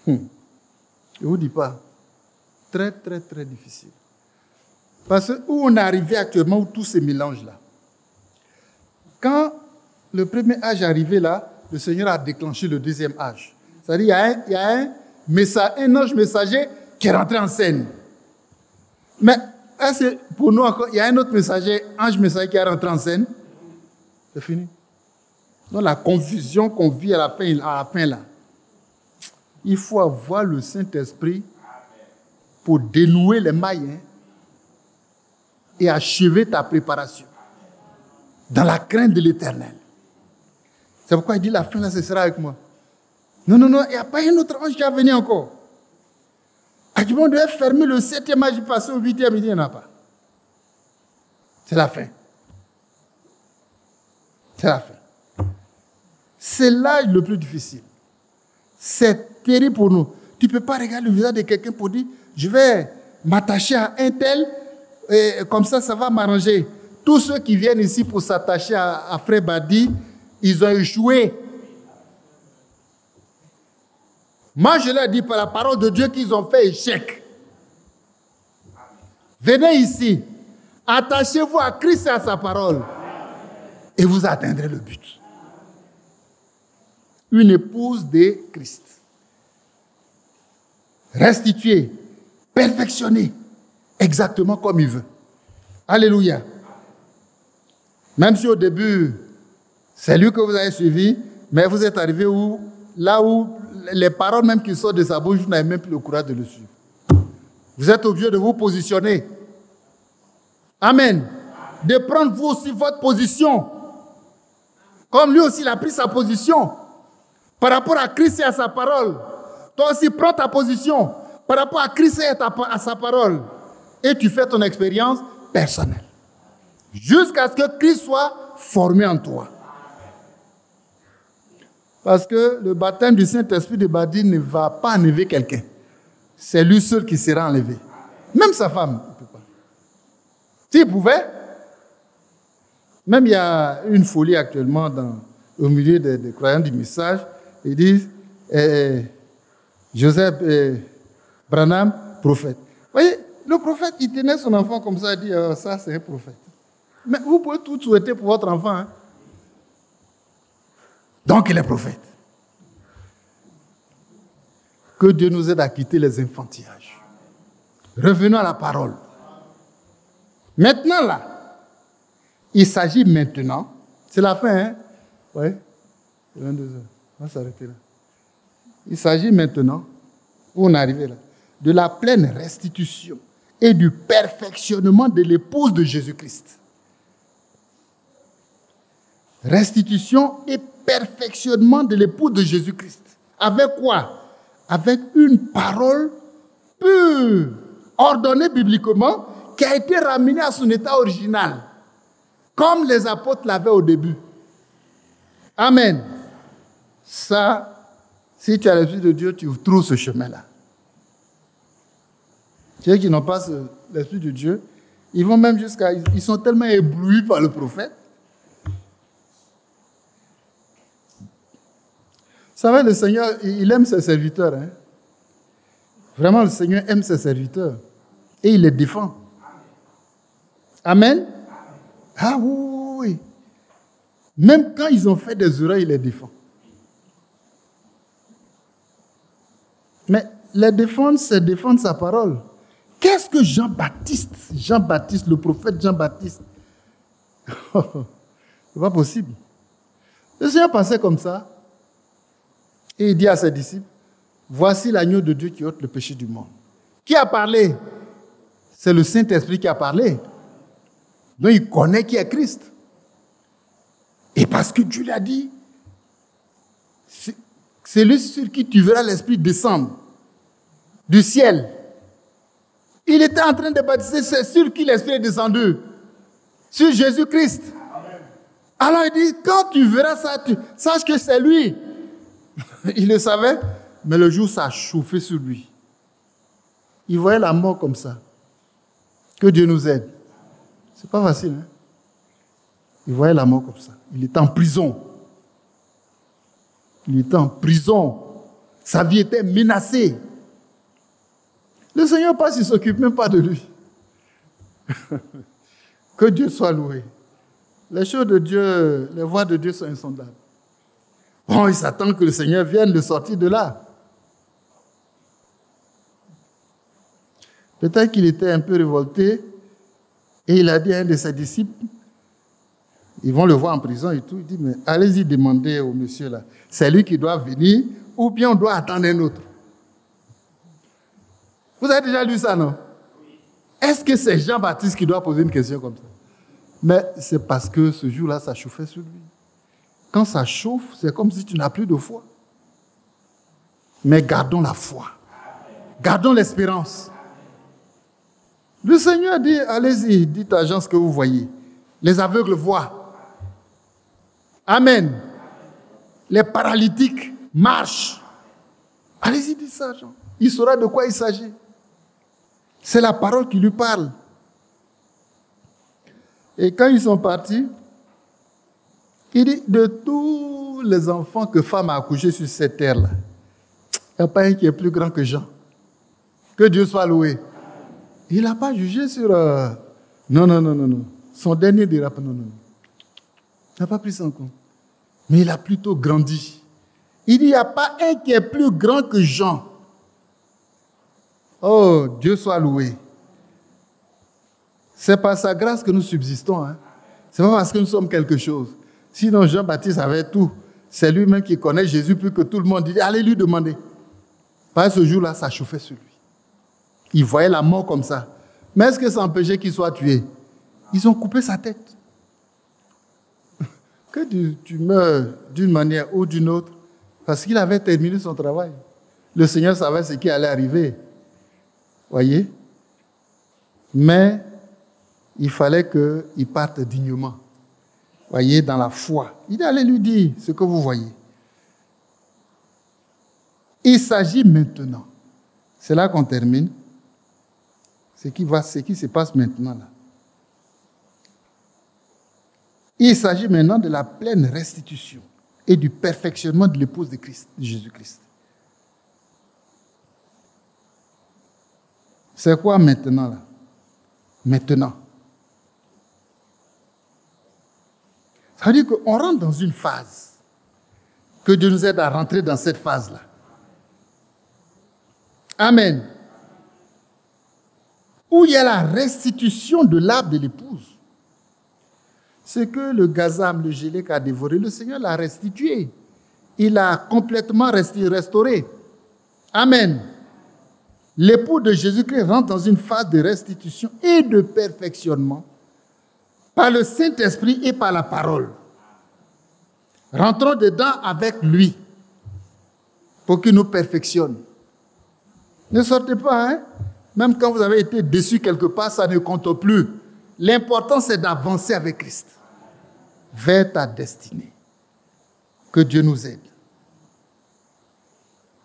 Je ne vous dis pas. Très, très, très difficile. Parce que où on est arrivé actuellement, où tout se mélange là. Quand le premier âge est arrivé là, le Seigneur a déclenché le deuxième âge. C'est-à-dire il y a un ange messager qui est rentré en scène. Mais pour nous encore, il y a un autre ange messager qui est rentré en scène. C'est fini. Donc la confusion qu'on vit à la fin là, il faut avoir le Saint-Esprit pour dénouer les mailles, hein, et achever ta préparation dans la crainte de l'Éternel. C'est pourquoi il dit la fin là, ce sera avec moi. Non, il n'y a pas un autre ange qui a venu encore. On devait fermer le 7e âge, passer au 8e, il n'y en a pas. C'est la fin. C'est la fin. C'est l'âge le plus difficile. C'est terrible pour nous. Tu ne peux pas regarder le visage de quelqu'un pour dire, je vais m'attacher à un tel, et comme ça va m'arranger. Tous ceux qui viennent ici pour s'attacher à Frère Badi, ils ont échoué. Moi, je leur dis par la parole de Dieu qu'ils ont fait échec. Venez ici, attachez-vous à Christ et à sa parole, et vous atteindrez le but. Une épouse de Christ. Restituée, perfectionnée, exactement comme il veut. Alléluia. Même si au début, c'est lui que vous avez suivi, mais vous êtes arrivé là où les paroles même qui sortent de sa bouche, vous n'avez même plus le courage de le suivre. Vous êtes obligé de vous positionner. Amen. De prendre vous aussi votre position. Comme lui aussi, il a pris sa position. Par rapport à Christ et à sa parole. Toi aussi, prends ta position. Par rapport à Christ et à sa parole. Et tu fais ton expérience personnelle. Jusqu'à ce que Christ soit formé en toi. Parce que le baptême du Saint-Esprit de Badi ne va pas enlever quelqu'un. C'est lui seul qui sera enlevé. Même sa femme ne peut pas. S'il pouvait, même il y a une folie actuellement au milieu des croyants du message. Ils disent Joseph Branham, prophète. Vous voyez, le prophète, il tenait son enfant comme ça, il dit ça c'est un prophète. Mais vous pouvez tout souhaiter pour votre enfant. Hein? Donc il est prophète. Que Dieu nous aide à quitter les enfantillages. Revenons à la parole. Maintenant là, il s'agit maintenant, c'est la fin, hein? Oui, c'est 22 heures. On va s'arrêter là. Il s'agit maintenant, où on est arrivé là, de la pleine restitution et du perfectionnement de l'épouse de Jésus-Christ. Restitution et perfectionnement de l'épouse de Jésus-Christ. Avec quoi? Avec une parole pure, ordonnée bibliquement, qui a été ramenée à son état original, comme les apôtres l'avaient au début. Amen. Ça, si tu as l'Esprit de Dieu, tu trouves ce chemin-là. Ceux qui n'ont pas l'Esprit de Dieu, ils vont même ils sont tellement éblouis par le prophète. Vous savez, le Seigneur, il aime ses serviteurs. Hein? Vraiment, le Seigneur aime ses serviteurs. Et il les défend. Amen. Ah oui. Même quand ils ont fait des erreurs, il les défend. Mais les défendre, c'est défendre sa parole. Qu'est-ce que Jean-Baptiste, le prophète Jean-Baptiste, c'est pas possible. Le Seigneur passait comme ça. Et il dit à ses disciples, voici l'agneau de Dieu qui ôte le péché du monde. Qui a parlé? C'est le Saint-Esprit qui a parlé. Donc il connaît qui est Christ. Et parce que Dieu l'a dit, celui sur qui tu verras l'Esprit descendre du ciel. Il était en train de baptiser, c'est sur qui l'Esprit est descendu? Sur Jésus-Christ. Alors il dit, quand tu verras ça, sache que c'est lui. Il le savait, mais le jour ça a chauffé sur lui. Il voyait la mort comme ça. Que Dieu nous aide. C'est pas facile, hein? Il voyait la mort comme ça. Il était en prison. Il était en prison. Sa vie était menacée. Le Seigneur passe, il ne s'occupe même pas de lui. Que Dieu soit loué. Les choses de Dieu, les voies de Dieu sont insondables. Bon, il s'attend que le Seigneur vienne le sortir de là. Peut-être qu'il était un peu révolté et il a dit à un de ses disciples, ils vont le voir en prison et tout, il dit, mais allez-y demander au monsieur là, c'est lui qui doit venir ou bien on doit attendre un autre. Vous avez déjà lu ça, non? Est-ce que c'est Jean-Baptiste qui doit poser une question comme ça? Mais c'est parce que ce jour-là, ça chauffait sur lui. Quand ça chauffe, c'est comme si tu n'as plus de foi. Mais gardons la foi. Gardons l'espérance. Le Seigneur dit, allez-y, dites à Jean ce que vous voyez. Les aveugles voient. Amen. Les paralytiques marchent. Allez-y, dites ça, Jean. Il saura de quoi il s'agit. C'est la parole qui lui parle. Et quand ils sont partis, il dit, de tous les enfants que femme a accouchés sur cette terre-là, il n'y a pas un qui est plus grand que Jean. Que Dieu soit loué. Il n'a pas jugé sur... Non. Son dernier dira, non. Il n'a pas pris ça en compte. Mais il a plutôt grandi. Il dit, il n'y a pas un qui est plus grand que Jean. Oh, Dieu soit loué. C'est par sa grâce que nous subsistons. Hein. C'est pas parce que nous sommes quelque chose. Sinon, Jean-Baptiste avait tout. C'est lui-même qui connaît Jésus plus que tout le monde. Il dit, allez lui demander. Par ce jour-là, ça chauffait sur lui. Il voyait la mort comme ça. Mais est-ce que ça empêchait qu'il soit tué? Ils ont coupé sa tête. Que tu meurs d'une manière ou d'une autre, parce qu'il avait terminé son travail. Le Seigneur savait ce qui allait arriver. Voyez? Mais il fallait qu'il parte dignement. Voyez, dans la foi. Il allait lui dire ce que vous voyez. Il s'agit maintenant. C'est là qu'on termine. Ce qui se passe maintenant là. Il s'agit maintenant de la pleine restitution et du perfectionnement de l'épouse de Christ, de Jésus-Christ. C'est quoi maintenant là? Maintenant. Ça veut dire qu'on rentre dans une phase. Que Dieu nous aide à rentrer dans cette phase-là. Amen. Où il y a la restitution de l'âme de l'épouse. Ce que le gazam, le gélèque a dévoré, le Seigneur l'a restitué. Il l'a complètement restauré. Amen. L'époux de Jésus-Christ rentre dans une phase de restitution et de perfectionnement par le Saint-Esprit et par la parole. Rentrons dedans avec lui pour qu'il nous perfectionne. Ne sortez pas, hein? Même quand vous avez été déçu quelque part, ça ne compte plus. L'important, c'est d'avancer avec Christ vers ta destinée. Que Dieu nous aide.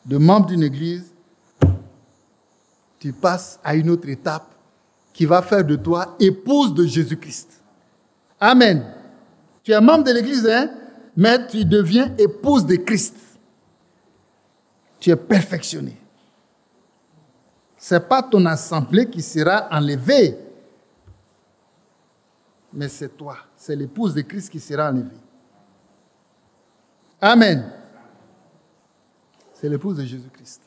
De membre d'une église, tu passes à une autre étape qui va faire de toi épouse de Jésus-Christ. Amen. Tu es membre de l'église, hein? Mais tu deviens épouse de Christ. Tu es perfectionné. Ce n'est pas ton assemblée qui sera enlevée, mais c'est toi, c'est l'épouse de Christ qui sera enlevée. Amen. C'est l'épouse de Jésus-Christ.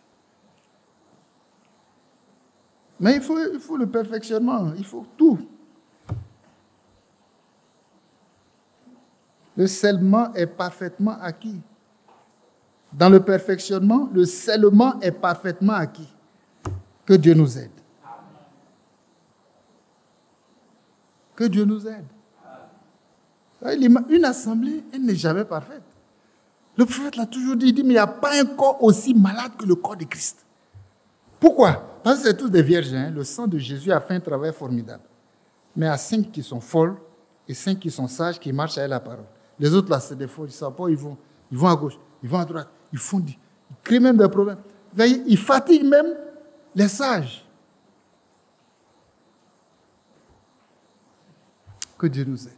Mais il faut le perfectionnement, il faut tout. Le scellement est parfaitement acquis. Dans le perfectionnement, le scellement est parfaitement acquis. Que Dieu nous aide. Que Dieu nous aide. Une assemblée, elle n'est jamais parfaite. Le prophète l'a toujours dit, il dit, mais il n'y a pas un corps aussi malade que le corps de Christ. Pourquoi? Parce que c'est tous des vierges. Hein? Le sang de Jésus a fait un travail formidable. Mais il y a 5 qui sont folles et 5 qui sont sages, qui marchent avec la parole. Les autres, là, c'est des folles. Ils ne savent pas, ils vont à gauche, ils vont à droite. Ils créent même des problèmes. Voyez, ils fatiguent même les sages. Que Dieu nous aide.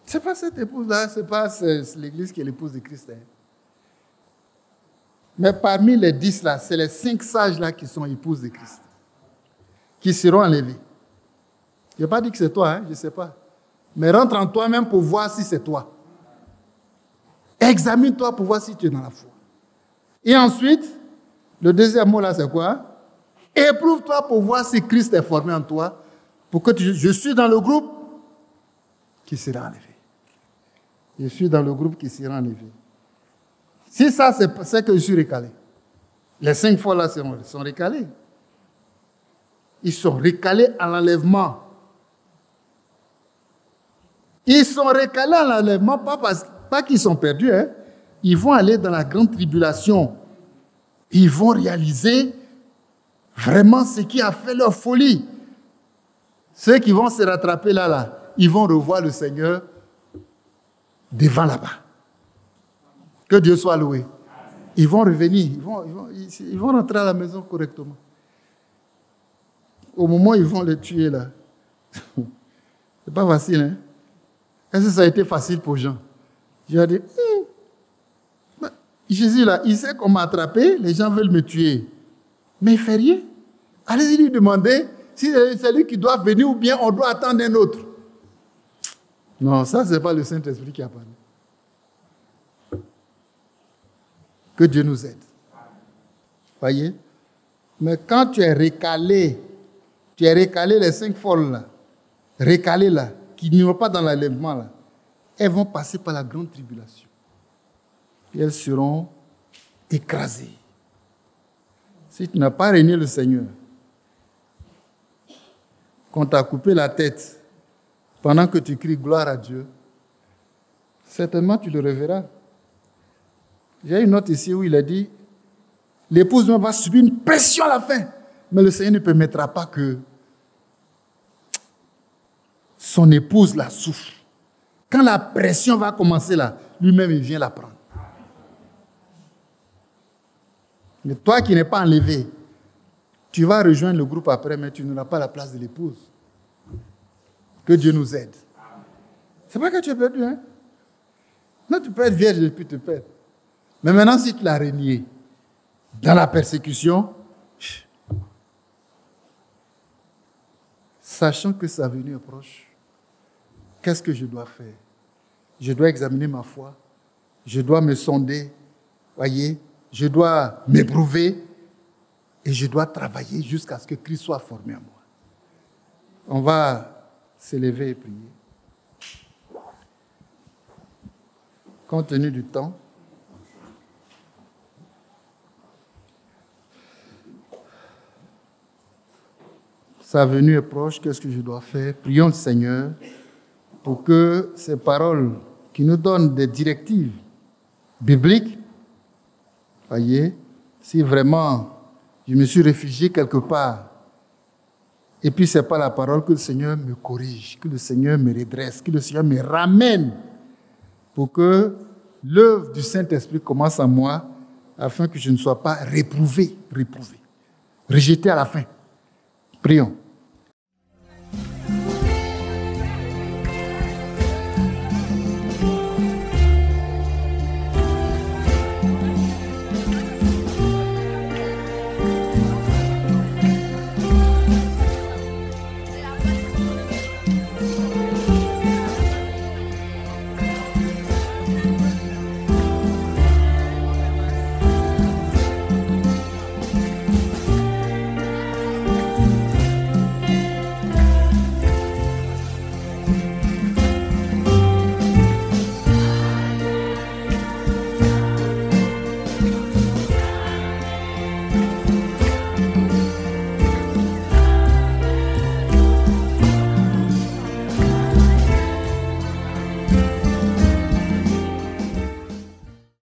Ce n'est pas cette épouse-là, ce n'est pas l'église qui est l'épouse de Christ. Hein. Mais parmi les 10 là, c'est les 5 sages-là qui sont épouses de Christ, qui seront enlevés. Je n'ai pas dit que c'est toi, hein, je ne sais pas. Mais rentre en toi-même pour voir si c'est toi. Examine-toi pour voir si tu es dans la foi. Et ensuite, le deuxième mot là, c'est quoi? Éprouve-toi pour voir si Christ est formé en toi, pour que je suis dans le groupe qui sera enlevé. Je suis dans le groupe qui sera enlevé. Si ça, c'est que je suis recalé. Les 5 fois là sont recalés. Ils sont recalés à l'enlèvement. Ils sont recalés à l'enlèvement, pas qu'ils sont perdus. Hein. Ils vont aller dans la grande tribulation. Ils vont réaliser vraiment ce qui a fait leur folie. Ceux qui vont se rattraper là, ils vont revoir le Seigneur devant là-bas. Que Dieu soit loué. Ils vont revenir, ils vont rentrer à la maison correctement. Au moment où ils vont les tuer là, c'est pas facile, hein? Est-ce que ça a été facile pour Jean? Jean a dit, Jésus là, il sait qu'on m'a attrapé, les gens veulent me tuer. Mais il ne fait rien. Allez-y lui demander si c'est lui qui doit venir ou bien on doit attendre un autre. Non, ça, ce n'est pas le Saint-Esprit qui a parlé. Que Dieu nous aide. Voyez? Mais quand tu es recalé les 5 folles là, recalées là, qui n'iront pas dans l'enlèvement là, elles vont passer par la grande tribulation. Et elles seront écrasées. Si tu n'as pas régné le Seigneur, qu'on t'a coupé la tête pendant que tu cries gloire à Dieu, certainement tu le reverras. J'ai une note ici où il a dit, l'épouse va subir une pression à la fin, mais le Seigneur ne permettra pas que son épouse la souffre. Quand la pression va commencer là, lui-même il vient la prendre. Mais toi qui n'es pas enlevé, tu vas rejoindre le groupe après, mais tu n'auras pas la place de l'épouse. Que Dieu nous aide. C'est pas que tu es perdu, hein? Non, tu peux être vierge et puis te perdre. Mais maintenant, si tu l'as renié dans la persécution, sachant que sa venue est proche, qu'est-ce que je dois faire? Je dois examiner ma foi. Je dois me sonder. Voyez? Je dois m'éprouver. Et je dois travailler jusqu'à ce que Christ soit formé en moi. On va s'élever et prier. Compte tenu du temps, sa venue est proche, qu'est-ce que je dois faire? Prions le Seigneur pour que ces paroles qui nous donnent des directives bibliques, voyez, si vraiment je me suis réfugié quelque part, et puis ce n'est pas la parole, que le Seigneur me corrige, que le Seigneur me redresse, que le Seigneur me ramène pour que l'œuvre du Saint-Esprit commence en moi, afin que je ne sois pas réprouvé, rejeté à la fin. Prions.